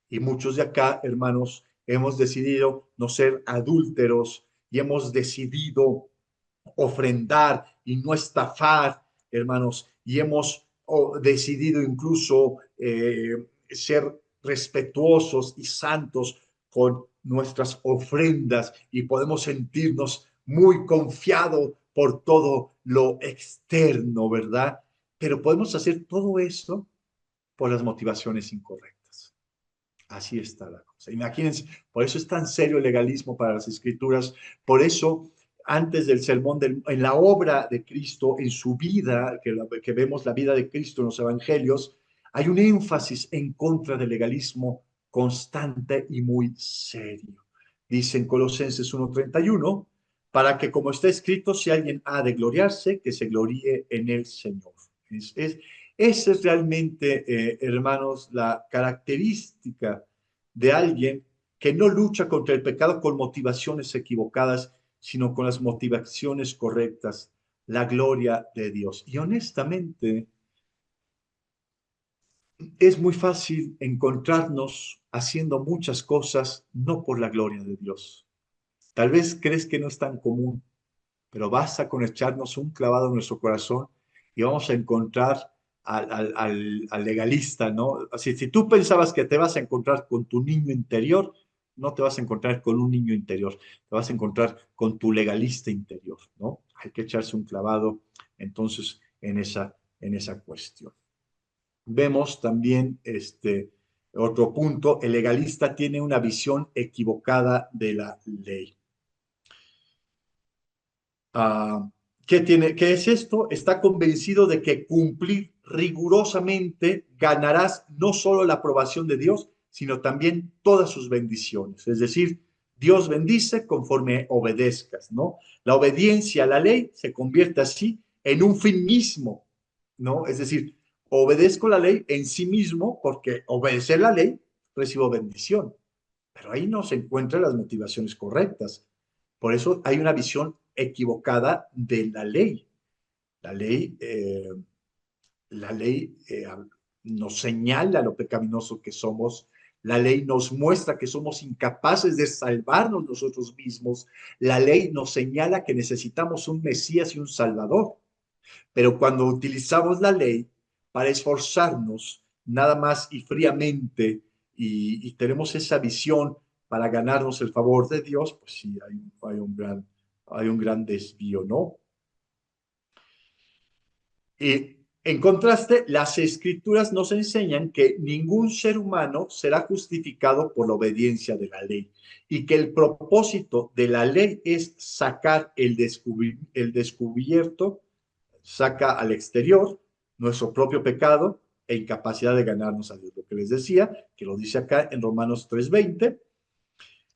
Y muchos de acá, hermanos, hemos decidido no ser adúlteros y hemos decidido ofrendar y no estafar, hermanos, y hemos decidido incluso ser respetuosos y santos con nuestras ofrendas, y podemos sentirnos muy confiados por todo lo externo, ¿verdad? Pero podemos hacer todo esto por las motivaciones incorrectas. Así está la cosa. Imagínense, por eso es tan serio el legalismo para las escrituras, por eso antes del sermón, en la obra de Cristo, en su vida, que vemos la vida de Cristo en los evangelios, hay un énfasis en contra del legalismo constante y muy serio. Dice en Colosenses 1:31, para que como está escrito, si alguien ha de gloriarse, que se gloríe en el Señor. Esa es realmente, hermanos, la característica de alguien que no lucha contra el pecado con motivaciones equivocadas, sino con las motivaciones correctas, la gloria de Dios. Y honestamente, es muy fácil encontrarnos haciendo muchas cosas no por la gloria de Dios. Tal vez crees que no es tan común, pero basta con echarnos un clavado en nuestro corazón y vamos a encontrar al legalista, ¿no? Así, si tú pensabas que te vas a encontrar con tu niño interior, no te vas a encontrar con un niño interior, te vas a encontrar con tu legalista interior, ¿no? Hay que echarse un clavado entonces en esa cuestión. Vemos también otro punto: el legalista tiene una visión equivocada de la ley. Uh, ¿Qué es esto? Está convencido de que cumplir rigurosamente ganarás no solo la aprobación de Dios, sino también todas sus bendiciones. Es decir, Dios bendice conforme obedezcas, ¿no? La obediencia a la ley se convierte así en un fin mismo, ¿no? Es decir, obedezco la ley en sí mismo porque obedecer la ley recibo bendición, pero ahí no se encuentran las motivaciones correctas. Por eso hay una visión equivocada de la ley. La ley, eh, la ley nos señala lo pecaminoso que somos. La ley nos muestra que somos incapaces de salvarnos nosotros mismos. La ley nos señala que necesitamos un Mesías y un Salvador. Pero cuando utilizamos la ley para esforzarnos nada más y fríamente y tenemos esa visión para ganarnos el favor de Dios, pues sí, hay un gran desvío, ¿no? En contraste, las escrituras nos enseñan que ningún ser humano será justificado por la obediencia de la ley y que el propósito de la ley es sacar el descubierto, saca al exterior nuestro propio pecado e incapacidad de ganarnos a Dios. Lo que les decía, que lo dice acá en Romanos 3:20,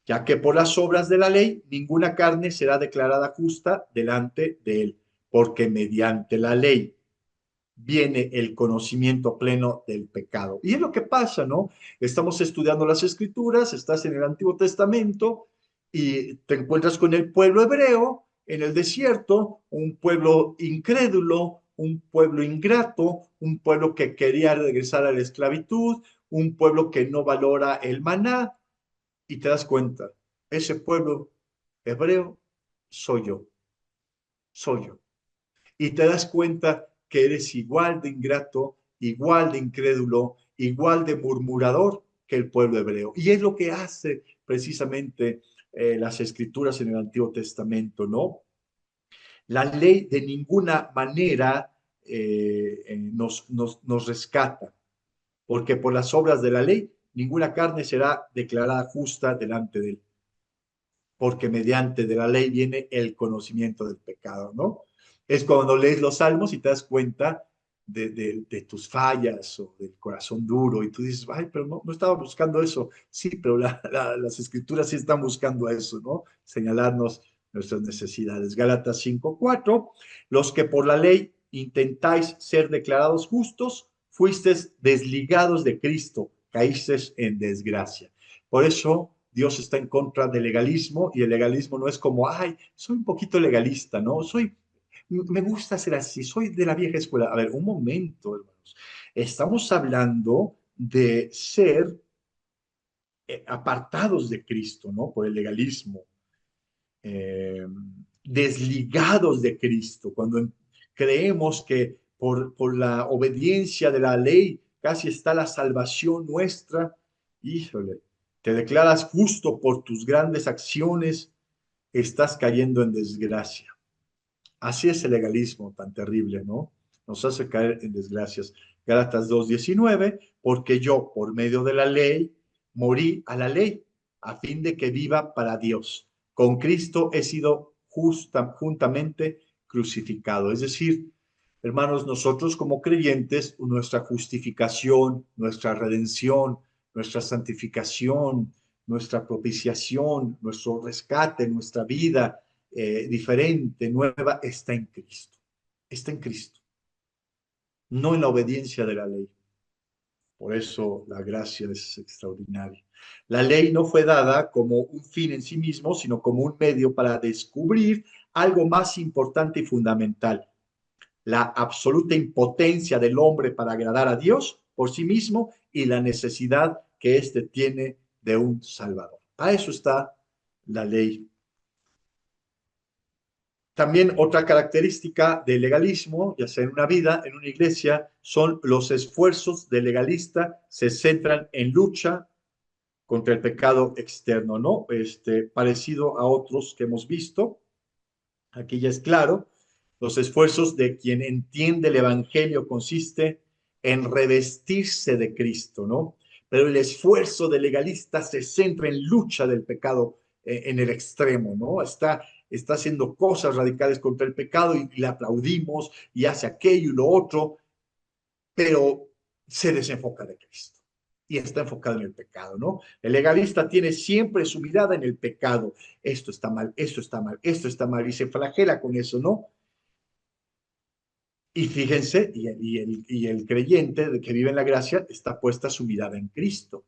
ya que por las obras de la ley ninguna carne será declarada justa delante de él, porque mediante la ley viene el conocimiento pleno del pecado. Y es lo que pasa, ¿no? Estamos estudiando las escrituras, estás en el Antiguo Testamento y te encuentras con el pueblo hebreo en el desierto, un pueblo incrédulo, un pueblo ingrato, un pueblo que quería regresar a la esclavitud, un pueblo que no valora el maná, y te das cuenta, ese pueblo hebreo soy yo, soy yo. Y te das cuenta que eres igual de ingrato, igual de incrédulo, igual de murmurador que el pueblo hebreo. Y es lo que hace precisamente las escrituras en el Antiguo Testamento, ¿no? La ley de ninguna manera nos rescata, porque por las obras de la ley ninguna carne será declarada justa delante de él, porque mediante de la ley viene el conocimiento del pecado, ¿no? Es cuando lees los salmos y te das cuenta de tus fallas o del corazón duro y tú dices, ay, pero no estaba buscando eso. Sí, pero las escrituras sí están buscando eso, ¿no? Señalarnos nuestras necesidades. Gálatas 5:4, los que por la ley intentáis ser declarados justos, fuisteis desligados de Cristo, caísteis en desgracia. Por eso Dios está en contra del legalismo y el legalismo no es como, ay, soy un poquito legalista, ¿no? Me gusta ser así, soy de la vieja escuela. A ver, un momento, hermanos. Estamos hablando de ser apartados de Cristo, ¿no? Por el legalismo, eh, desligados de Cristo, cuando creemos que por la obediencia de la ley casi está la salvación nuestra, híjole, te declaras justo por tus grandes acciones, estás cayendo en desgracia. Así es el legalismo tan terrible, ¿no? Nos hace caer en desgracias. Gálatas 2:19, porque yo, por medio de la ley, morí a la ley, a fin de que viva para Dios. Con Cristo he sido juntamente crucificado. Es decir, hermanos, nosotros como creyentes, nuestra justificación, nuestra redención, nuestra santificación, nuestra propiciación, nuestro rescate, nuestra vida, diferente, nueva, está en Cristo. Está en Cristo, no en la obediencia de la ley. Por eso la gracia es extraordinaria. La ley no fue dada como un fin en sí mismo, sino como un medio para descubrir algo más importante y fundamental: la absoluta impotencia del hombre para agradar a Dios por sí mismo y la necesidad que éste tiene de un Salvador. A eso está la ley. También otra característica del legalismo, ya sea en una vida, en una iglesia, son los esfuerzos del legalista se centran en lucha contra el pecado externo, ¿no? Parecido a otros que hemos visto. Aquí ya es claro, los esfuerzos de quien entiende el evangelio consiste en revestirse de Cristo, ¿no? Pero el esfuerzo del legalista se centra en lucha del pecado en el extremo, ¿no? Está haciendo cosas radicales contra el pecado y le aplaudimos y hace aquello y lo otro, pero se desenfoca de Cristo. y está enfocado en el pecado, ¿no? El legalista tiene siempre su mirada en el pecado. Esto está mal, esto está mal, esto está mal, y se flagela con eso, ¿no? Y fíjense, y el creyente de que vive en la gracia está puesta su mirada en Cristo.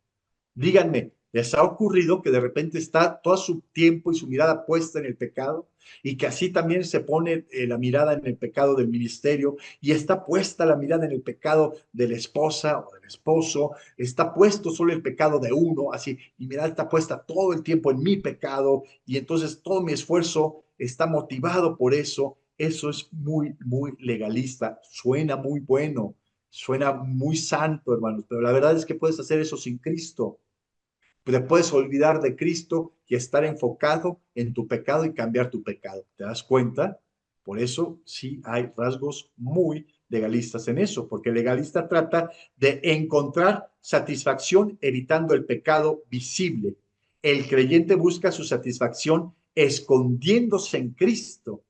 Díganme, ¿les ha ocurrido que de repente está todo su tiempo y su mirada puesta en el pecado y que así también se pone la mirada en el pecado del ministerio y está puesta la mirada en el pecado de la esposa o del esposo, está puesto solo el pecado de uno, así, mi mirada está puesta todo el tiempo en mi pecado y entonces todo mi esfuerzo está motivado por eso? Eso es muy, muy legalista, suena muy bueno, suena muy santo, hermanos, pero la verdad es que puedes hacer eso sin Cristo. Te puedes olvidar de Cristo y estar enfocado en tu pecado y cambiar tu pecado. ¿Te das cuenta? Por eso sí hay rasgos muy legalistas en eso, porque el legalista trata de encontrar satisfacción evitando el pecado visible. El creyente busca su satisfacción escondiéndose en Cristo.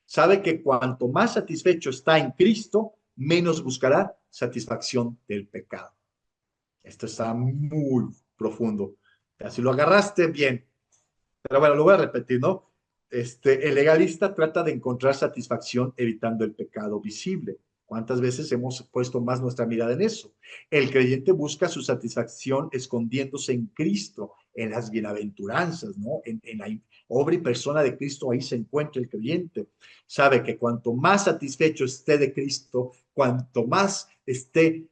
Sabe que cuanto más satisfecho está en Cristo, menos buscará satisfacción del pecado. Esto está muy profundo. Si lo agarraste, bien. Pero bueno, lo voy a repetir, ¿no? El legalista trata de encontrar satisfacción evitando el pecado visible. ¿Cuántas veces hemos puesto más nuestra mirada en eso? El creyente busca su satisfacción escondiéndose en Cristo, en las bienaventuranzas, ¿no? En la obra y persona de Cristo, ahí se encuentra el creyente. Sabe que cuanto más satisfecho esté de Cristo, cuanto más esté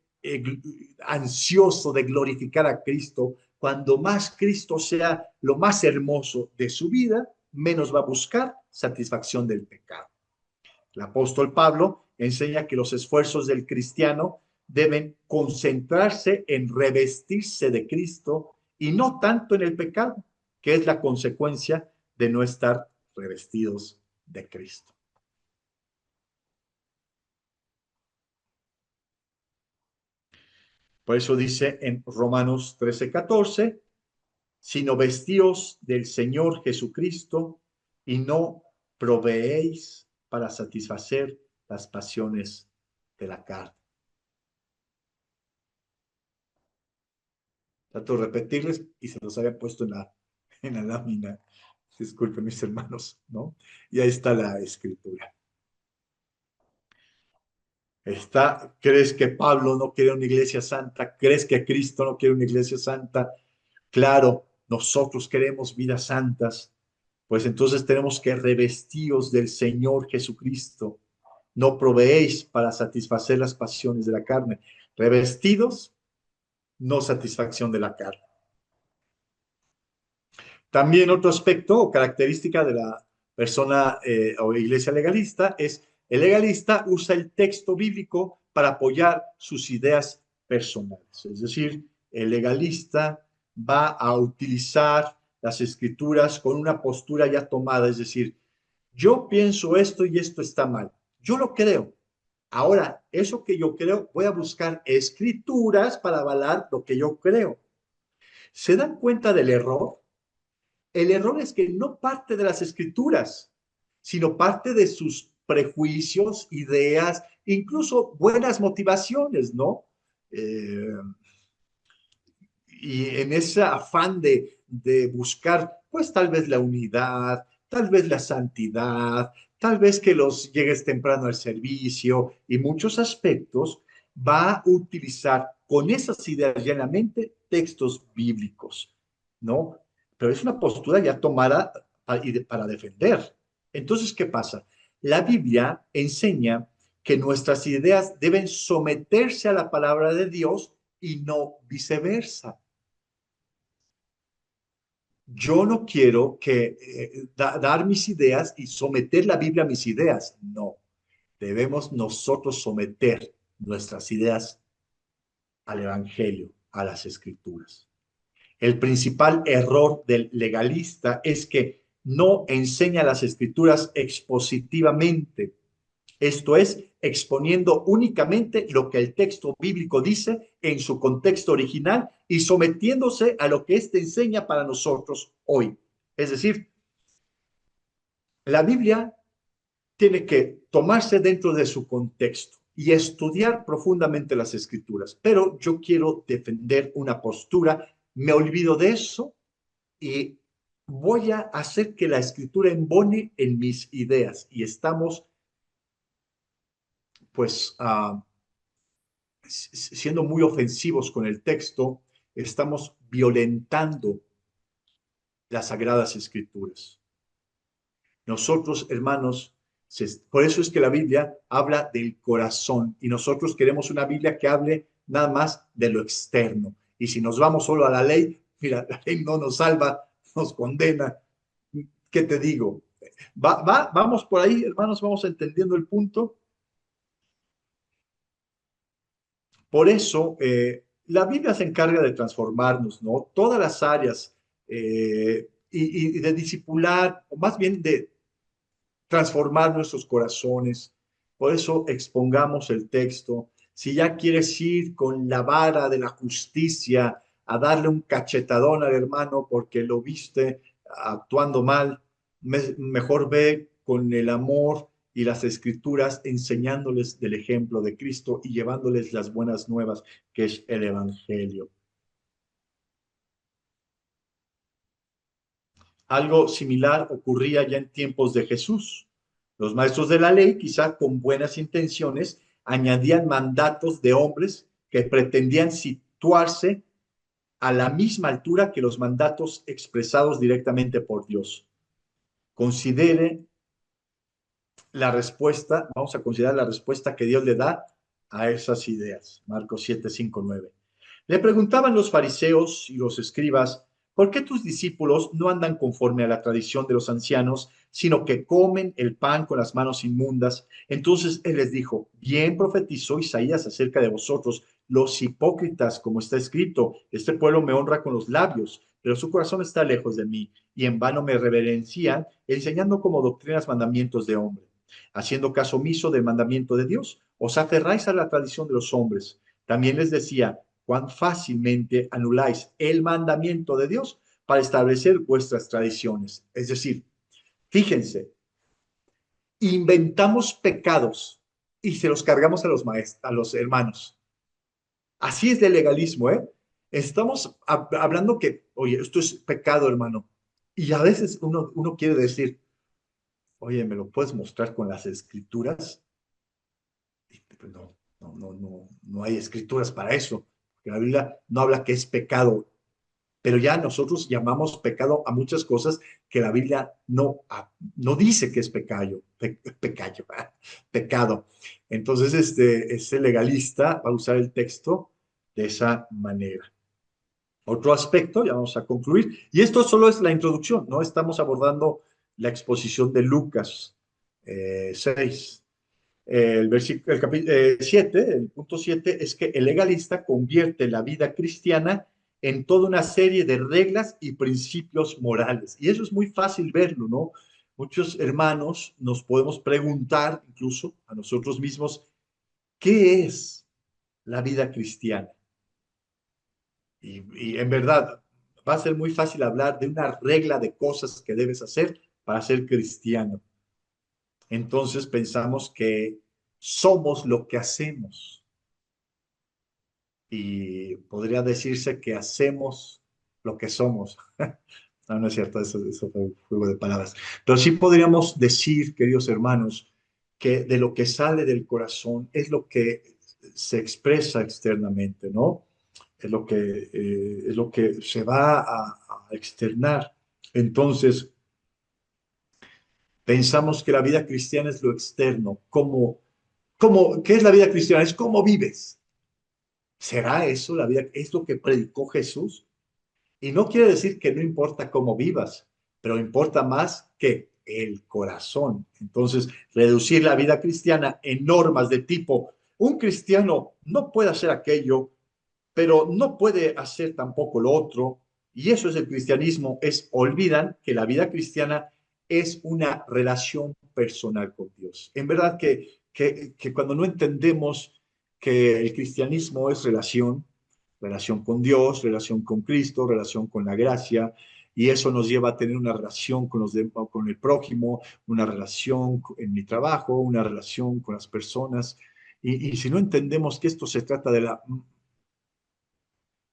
ansioso de glorificar a Cristo, cuando más Cristo sea lo más hermoso de su vida, menos va a buscar satisfacción del pecado. El apóstol Pablo enseña que los esfuerzos del cristiano deben concentrarse en revestirse de Cristo y no tanto en el pecado, que es la consecuencia de no estar revestidos de Cristo. Por eso dice en Romanos 13:14, sino vestíos del Señor Jesucristo y no proveéis para satisfacer las pasiones de la carne. Trato de repetirles y se los había puesto en la lámina. Disculpen mis hermanos, ¿no? Y ahí está la escritura. ¿Crees que Pablo no quiere una iglesia santa? ¿Crees que Cristo no quiere una iglesia santa? Claro, nosotros queremos vidas santas, pues entonces tenemos que revestiros del Señor Jesucristo. No proveéis para satisfacer las pasiones de la carne. Revestidos, no satisfacción de la carne. También otro aspecto o característica de la persona o iglesia legalista es el legalista usa el texto bíblico para apoyar sus ideas personales. Es decir, el legalista va a utilizar las escrituras con una postura ya tomada, es decir, yo pienso esto y esto está mal. Yo lo creo. Ahora, eso que yo creo, voy a buscar escrituras para avalar lo que yo creo. ¿Se dan cuenta del error? El error es que no parte de las escrituras, sino parte de sus prejuicios, ideas, incluso buenas motivaciones, ¿no? Eh, y en ese afán de buscar, pues tal vez la unidad, tal vez la santidad, tal vez que los llegues temprano al servicio y muchos aspectos, va a utilizar con esas ideas llanamente textos bíblicos, ¿no? Pero es una postura ya tomada para defender. Entonces, ¿qué pasa? La Biblia enseña que nuestras ideas deben someterse a la palabra de Dios y no viceversa. Yo no quiero dar mis ideas y someter la Biblia a mis ideas. No, debemos nosotros someter nuestras ideas al Evangelio, a las Escrituras. El principal error del legalista es que no enseña las Escrituras expositivamente. Esto es, exponiendo únicamente lo que el texto bíblico dice en su contexto original y sometiéndose a lo que éste enseña para nosotros hoy. Es decir, la Biblia tiene que tomarse dentro de su contexto. y estudiar profundamente las escrituras. Pero yo quiero defender una postura, me olvido de eso y voy a hacer que la escritura embone en mis ideas. Y estamos, pues, siendo muy ofensivos con el texto, estamos violentando las sagradas escrituras. Nosotros, hermanos, por eso es que la Biblia habla del corazón y nosotros queremos una Biblia que hable nada más de lo externo. Y si nos vamos solo a la ley, mira, la ley no nos salva, nos condena. ¿Qué te digo? Vamos por ahí, hermanos, vamos entendiendo el punto. Por eso, la Biblia se encarga de transformarnos, ¿no? Todas las áreas y de discipular, o más bien de transformar nuestros corazones. Por eso expongamos el texto. Si ya quieres ir con la vara de la justicia a darle un cachetadón al hermano porque lo viste actuando mal, mejor ve con el amor y las escrituras enseñándoles del ejemplo de Cristo y llevándoles las buenas nuevas, que es el Evangelio. Algo similar ocurría ya en tiempos de Jesús. Los maestros de la ley, quizá con buenas intenciones, añadían mandatos de hombres que pretendían situarse a la misma altura que los mandatos expresados directamente por Dios. Considere la respuesta, vamos a considerar la respuesta que Dios le da a esas ideas. Marcos 7, 5, 9. Le preguntaban los fariseos y los escribas, ¿por qué tus discípulos no andan conforme a la tradición de los ancianos, sino que comen el pan con las manos inmundas? Entonces él les dijo, bien profetizó Isaías acerca de vosotros, los hipócritas, como está escrito, este pueblo me honra con los labios, pero su corazón está lejos de mí, y en vano me reverencian, enseñando como doctrinas mandamientos de hombre. Haciendo caso omiso del mandamiento de Dios, os aferráis a la tradición de los hombres. También les decía, cuán fácilmente anuláis el mandamiento de Dios para establecer vuestras tradiciones. Es decir, fíjense, inventamos pecados y se los cargamos a los maestros, a los hermanos. Así es de legalismo, ¿eh? Estamos hablando que, oye, esto es pecado, hermano. Y a veces uno quiere decir, oye, ¿me lo puedes mostrar con las escrituras? Y, pues, no hay escrituras para eso. Porque la Biblia no habla que es pecado, pero ya nosotros llamamos pecado a muchas cosas que la Biblia no dice que es pecado. Entonces, este legalista va a usar el texto de esa manera. Otro aspecto, ya vamos a concluir, y esto solo es la introducción, no estamos abordando la exposición de Lucas 6. El versículo, el capítulo 7, el punto 7, es que el legalista convierte la vida cristiana en toda una serie de reglas y principios morales. Y eso es muy fácil verlo, ¿no? Muchos hermanos nos podemos preguntar, incluso a nosotros mismos, ¿qué es la vida cristiana? Y en verdad, va a ser muy fácil hablar de una regla de cosas que debes hacer para ser cristiano. Entonces pensamos que somos lo que hacemos y podría decirse que hacemos lo que somos. No, no es cierto, eso fue un juego de palabras. Pero sí podríamos decir, queridos hermanos, que de lo que sale del corazón es lo que se expresa externamente, ¿no? Es lo que se va a externar. Entonces, pensamos que la vida cristiana es lo externo. ¿Qué es la vida cristiana? Es cómo vives. ¿Será eso la vida? ¿Es lo que predicó Jesús? Y no quiere decir que no importa cómo vivas, pero importa más que el corazón. Entonces, reducir la vida cristiana en normas de tipo, un cristiano no puede hacer aquello, pero no puede hacer tampoco lo otro. Y eso es el cristianismo, olvidan que la vida cristiana es una relación personal con Dios. En verdad que cuando no entendemos que el cristianismo es relación con Dios, relación con Cristo, relación con la gracia, y eso nos lleva a tener una relación con el prójimo, una relación en mi trabajo, una relación con las personas, Y si no entendemos que esto se trata de la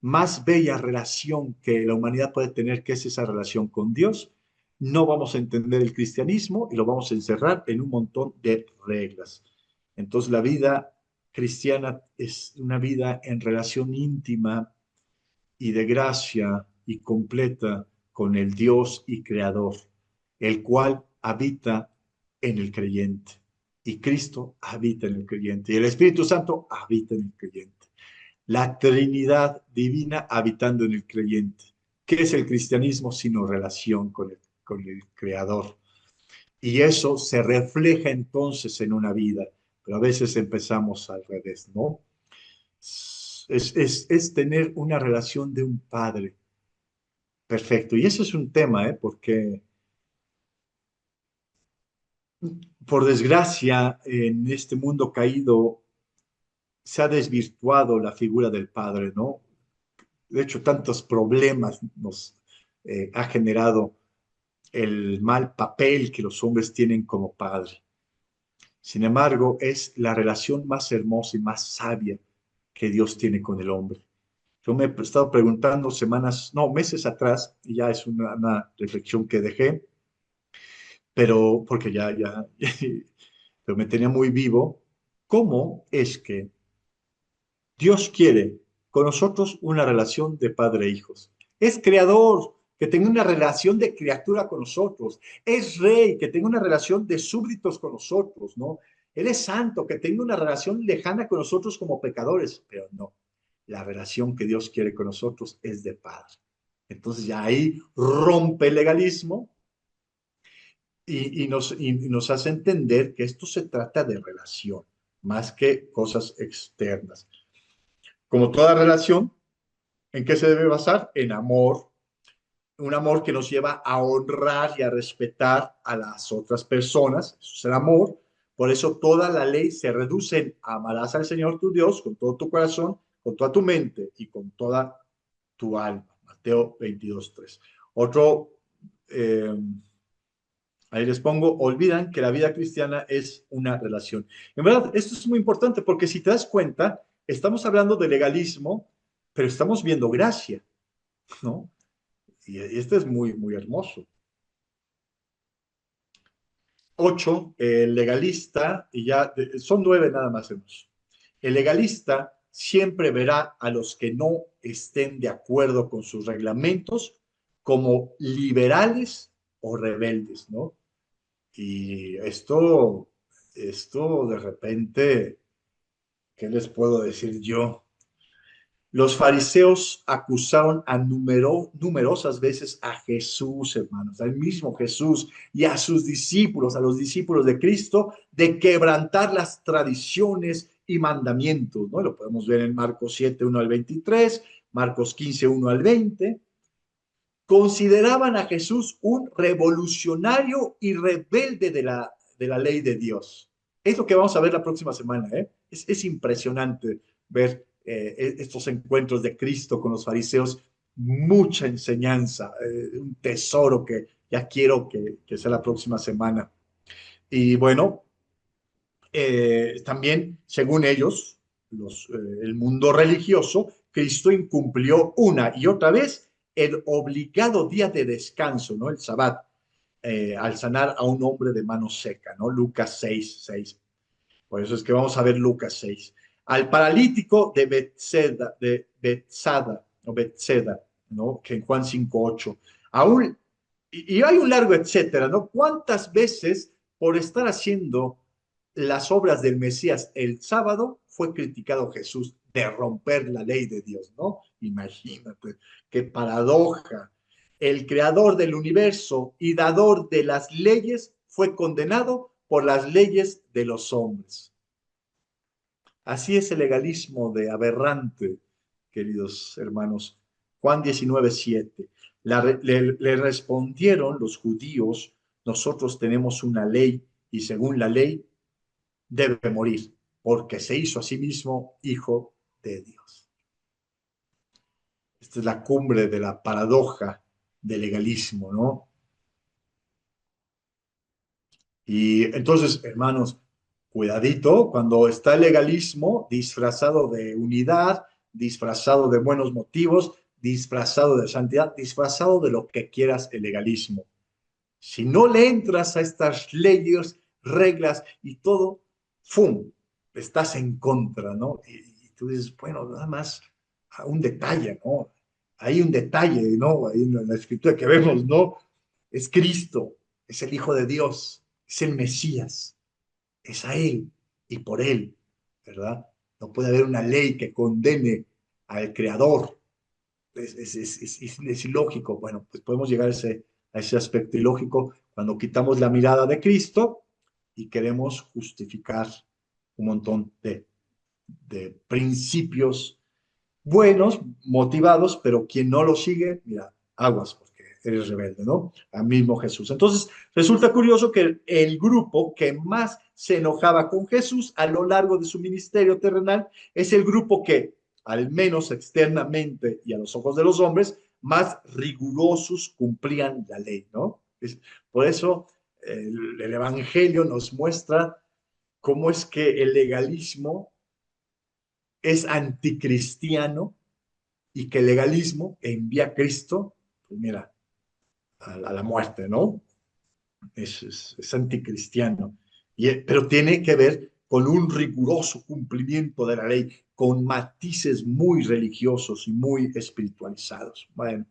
más bella relación que la humanidad puede tener, que es esa relación con Dios, no vamos a entender el cristianismo y lo vamos a encerrar en un montón de reglas. Entonces la vida cristiana es una vida en relación íntima y de gracia y completa con el Dios y Creador, el cual habita en el creyente. Y Cristo habita en el creyente. Y el Espíritu Santo habita en el creyente. La Trinidad divina habitando en el creyente. ¿Qué es el cristianismo sino relación con el Creador? Y eso se refleja entonces en una vida, pero a veces empezamos al revés, ¿no? Es tener una relación de un padre perfecto. Y eso es un tema, ¿eh? Porque por desgracia en este mundo caído se ha desvirtuado la figura del padre, ¿no? De hecho, tantos problemas nos ha generado el mal papel que los hombres tienen como padre. Sin embargo, es la relación más hermosa y más sabia que Dios tiene con el hombre. Yo me he estado preguntando semanas, no, meses atrás, y ya es una reflexión que dejé, pero porque pero me tenía muy vivo, ¿cómo es que Dios quiere con nosotros una relación de padre e hijos? Es creador, que tenga una relación de criatura con nosotros. Es rey, que tenga una relación de súbditos con nosotros, ¿no? Él es santo, que tenga una relación lejana con nosotros como pecadores, pero no. La relación que Dios quiere con nosotros es de padre. Entonces ya ahí rompe el legalismo y nos hace entender que esto se trata de relación, más que cosas externas. Como toda relación, ¿en qué se debe basar? En amor, un amor que nos lleva a honrar y a respetar a las otras personas, eso es el amor. Por eso toda la ley se reduce en amarás al Señor tu Dios con todo tu corazón, con toda tu mente y con toda tu alma. Mateo 22:3. Otro, eh, ahí les pongo, olvidan que la vida cristiana es una relación. En verdad, esto es muy importante porque si te das cuenta, estamos hablando de legalismo, pero estamos viendo gracia, ¿no? Y este es muy, muy hermoso. 8, el legalista, y ya son 9 nada más hemos. El legalista siempre verá a los que no estén de acuerdo con sus reglamentos como liberales o rebeldes, ¿no? Y esto de repente, ¿qué les puedo decir yo? Los fariseos acusaron numerosas veces a Jesús, hermanos, al mismo Jesús y a sus discípulos, a los discípulos de Cristo, de quebrantar las tradiciones y mandamientos, ¿no? Lo podemos ver en Marcos 7, 1 al 23, Marcos 15, 1 al 20. Consideraban a Jesús un revolucionario y rebelde de la ley de Dios. Es lo que vamos a ver la próxima semana, ¿eh? Es impresionante ver estos encuentros de Cristo con los fariseos, mucha enseñanza, un tesoro que ya quiero que sea la próxima semana. Y bueno, también, según ellos, el mundo religioso, Cristo incumplió una y otra vez el obligado día de descanso, ¿no? El Sabbat, al sanar a un hombre de mano seca, ¿no? Lucas 6:6. Por eso es que vamos a ver Lucas 6. Al paralítico de Bethsada, o Bethseda, ¿no? Que en Juan 5:8. Aún, y hay un largo etcétera, ¿no? ¿Cuántas veces por estar haciendo las obras del Mesías el sábado fue criticado Jesús de romper la ley de Dios, ¿no? Imagínate, qué paradoja. El creador del universo y dador de las leyes fue condenado por las leyes de los hombres. Así es el legalismo de aberrante, queridos hermanos. Juan 19:7. Le respondieron los judíos, nosotros tenemos una ley y según la ley debe morir, porque se hizo a sí mismo hijo de Dios. Esta es la cumbre de la paradoja del legalismo, ¿no? Y entonces, hermanos, Cuidadito cuando está el legalismo disfrazado de unidad, disfrazado de buenos motivos, disfrazado de santidad, disfrazado de lo que quieras el legalismo. Si no le entras a estas leyes, reglas y todo, ¡fum! Estás en contra, ¿no? Y tú dices, bueno, nada más un detalle, ¿no? Hay un detalle, ¿no? Ahí en la escritura que vemos, ¿no? Es Cristo, es el Hijo de Dios, es el Mesías, es a Él y por Él, ¿verdad? No puede haber una ley que condene al Creador. Es ilógico. Bueno, pues podemos llegar a ese aspecto ilógico cuando quitamos la mirada de Cristo y queremos justificar un montón de principios buenos, motivados, pero quien no lo sigue, mira, aguas, porque eres rebelde, ¿no? Al mismo Jesús. Entonces, resulta curioso que el grupo que más se enojaba con Jesús a lo largo de su ministerio terrenal es el grupo que, al menos externamente y a los ojos de los hombres, más rigurosos cumplían la ley, ¿no? Por eso el Evangelio nos muestra cómo es que el legalismo es anticristiano y que el legalismo envía a Cristo, pues mira, a la muerte, ¿no? Es anticristiano. Pero tiene que ver con un riguroso cumplimiento de la ley, con matices muy religiosos y muy espiritualizados. Bueno,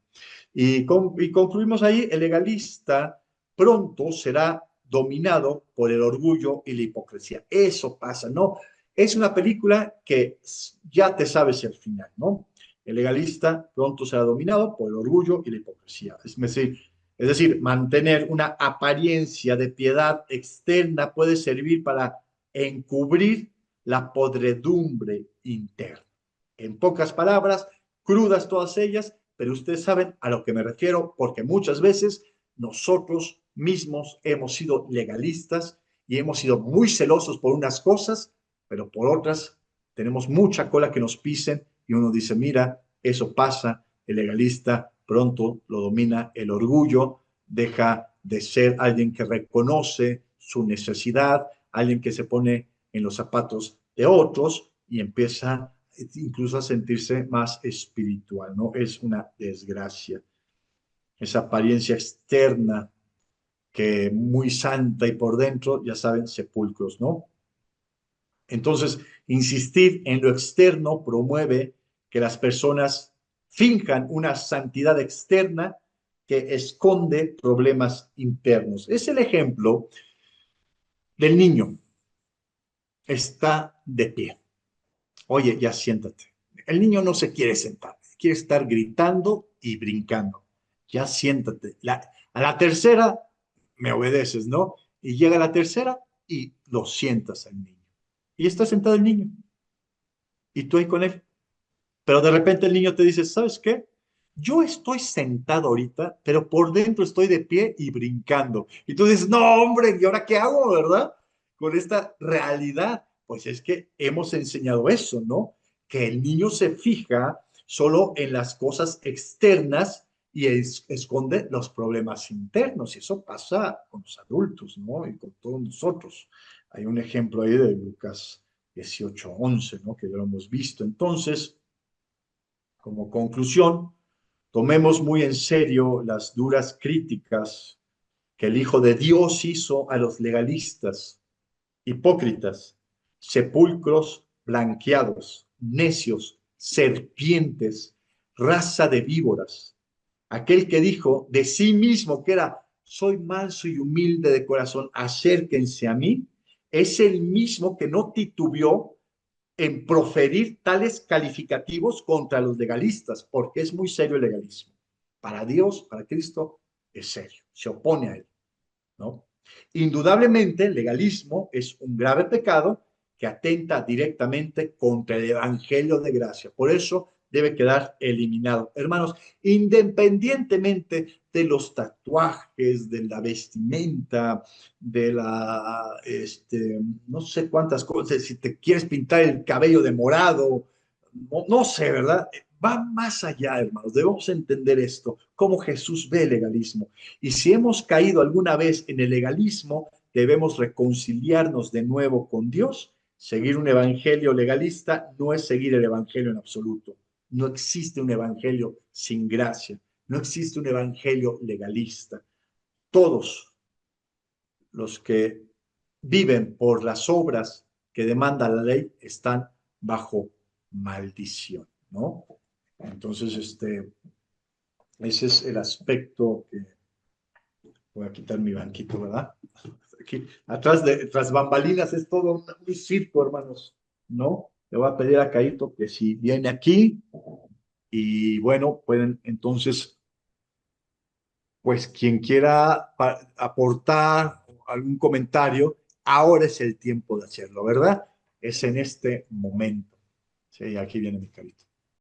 y concluimos ahí, el legalista pronto será dominado por el orgullo y la hipocresía. Eso pasa, ¿no? Es una película que ya te sabes el final, ¿no? El legalista pronto será dominado por el orgullo y la hipocresía. Es decir, mantener una apariencia de piedad externa puede servir para encubrir la podredumbre interna. En pocas palabras, crudas todas ellas, pero ustedes saben a lo que me refiero, porque muchas veces nosotros mismos hemos sido legalistas y hemos sido muy celosos por unas cosas, pero por otras tenemos mucha cola que nos pisen y uno dice, mira, eso pasa, el legalista pronto lo domina el orgullo, deja de ser alguien que reconoce su necesidad, alguien que se pone en los zapatos de otros y empieza incluso a sentirse más espiritual, ¿no? Es una desgracia. Esa apariencia externa que muy santa y por dentro, ya saben, sepulcros, ¿no? Entonces, insistir en lo externo promueve que las personas finjan una santidad externa que esconde problemas internos. Es el ejemplo del niño. Está de pie. Oye, ya siéntate. El niño no se quiere sentar, quiere estar gritando y brincando. Ya siéntate. A la tercera me obedeces, ¿no? Y llega la tercera y lo sientas al niño. Y está sentado el niño. Y tú ahí con él. Pero de repente el niño te dice, ¿sabes qué? Yo estoy sentado ahorita, pero por dentro estoy de pie y brincando. Y tú dices, no, hombre, ¿y ahora qué hago, verdad? Con esta realidad. Pues es que hemos enseñado eso, ¿no? Que el niño se fija solo en las cosas externas y esconde los problemas internos. Y eso pasa con los adultos, ¿no? Y con todos nosotros. Hay un ejemplo ahí de Lucas 18:11, ¿no? Que ya lo hemos visto. Entonces, como conclusión, tomemos muy en serio las duras críticas que el Hijo de Dios hizo a los legalistas, hipócritas, sepulcros blanqueados, necios, serpientes, raza de víboras. Aquel que dijo de sí mismo que era, soy manso y humilde de corazón, acérquense a mí, es el mismo que no titubeó en proferir tales calificativos contra los legalistas, porque es muy serio el legalismo. Para Dios, para Cristo, es serio, se opone a él, ¿no? Indudablemente, el legalismo es un grave pecado que atenta directamente contra el evangelio de gracia. Por eso debe quedar eliminado. Hermanos, independientemente de los tatuajes, de la vestimenta, de no sé cuántas cosas, si te quieres pintar el cabello de morado, no sé, ¿verdad? Va más allá, hermanos. Debemos entender esto, cómo Jesús ve el legalismo. Y si hemos caído alguna vez en el legalismo, debemos reconciliarnos de nuevo con Dios. Seguir un evangelio legalista no es seguir el evangelio en absoluto. No existe un evangelio sin gracia. No existe un evangelio legalista. Todos los que viven por las obras que demanda la ley están bajo maldición, ¿no? Entonces, ese es el aspecto que voy a quitar mi banquito, ¿verdad? Aquí, tras bambalinas es todo un circo, hermanos, ¿no? Le voy a pedir a Caíto que si viene aquí y bueno, pueden entonces, pues quien quiera aportar algún comentario, ahora es el tiempo de hacerlo, ¿verdad? Es en este momento. Sí, aquí viene mi Caíto.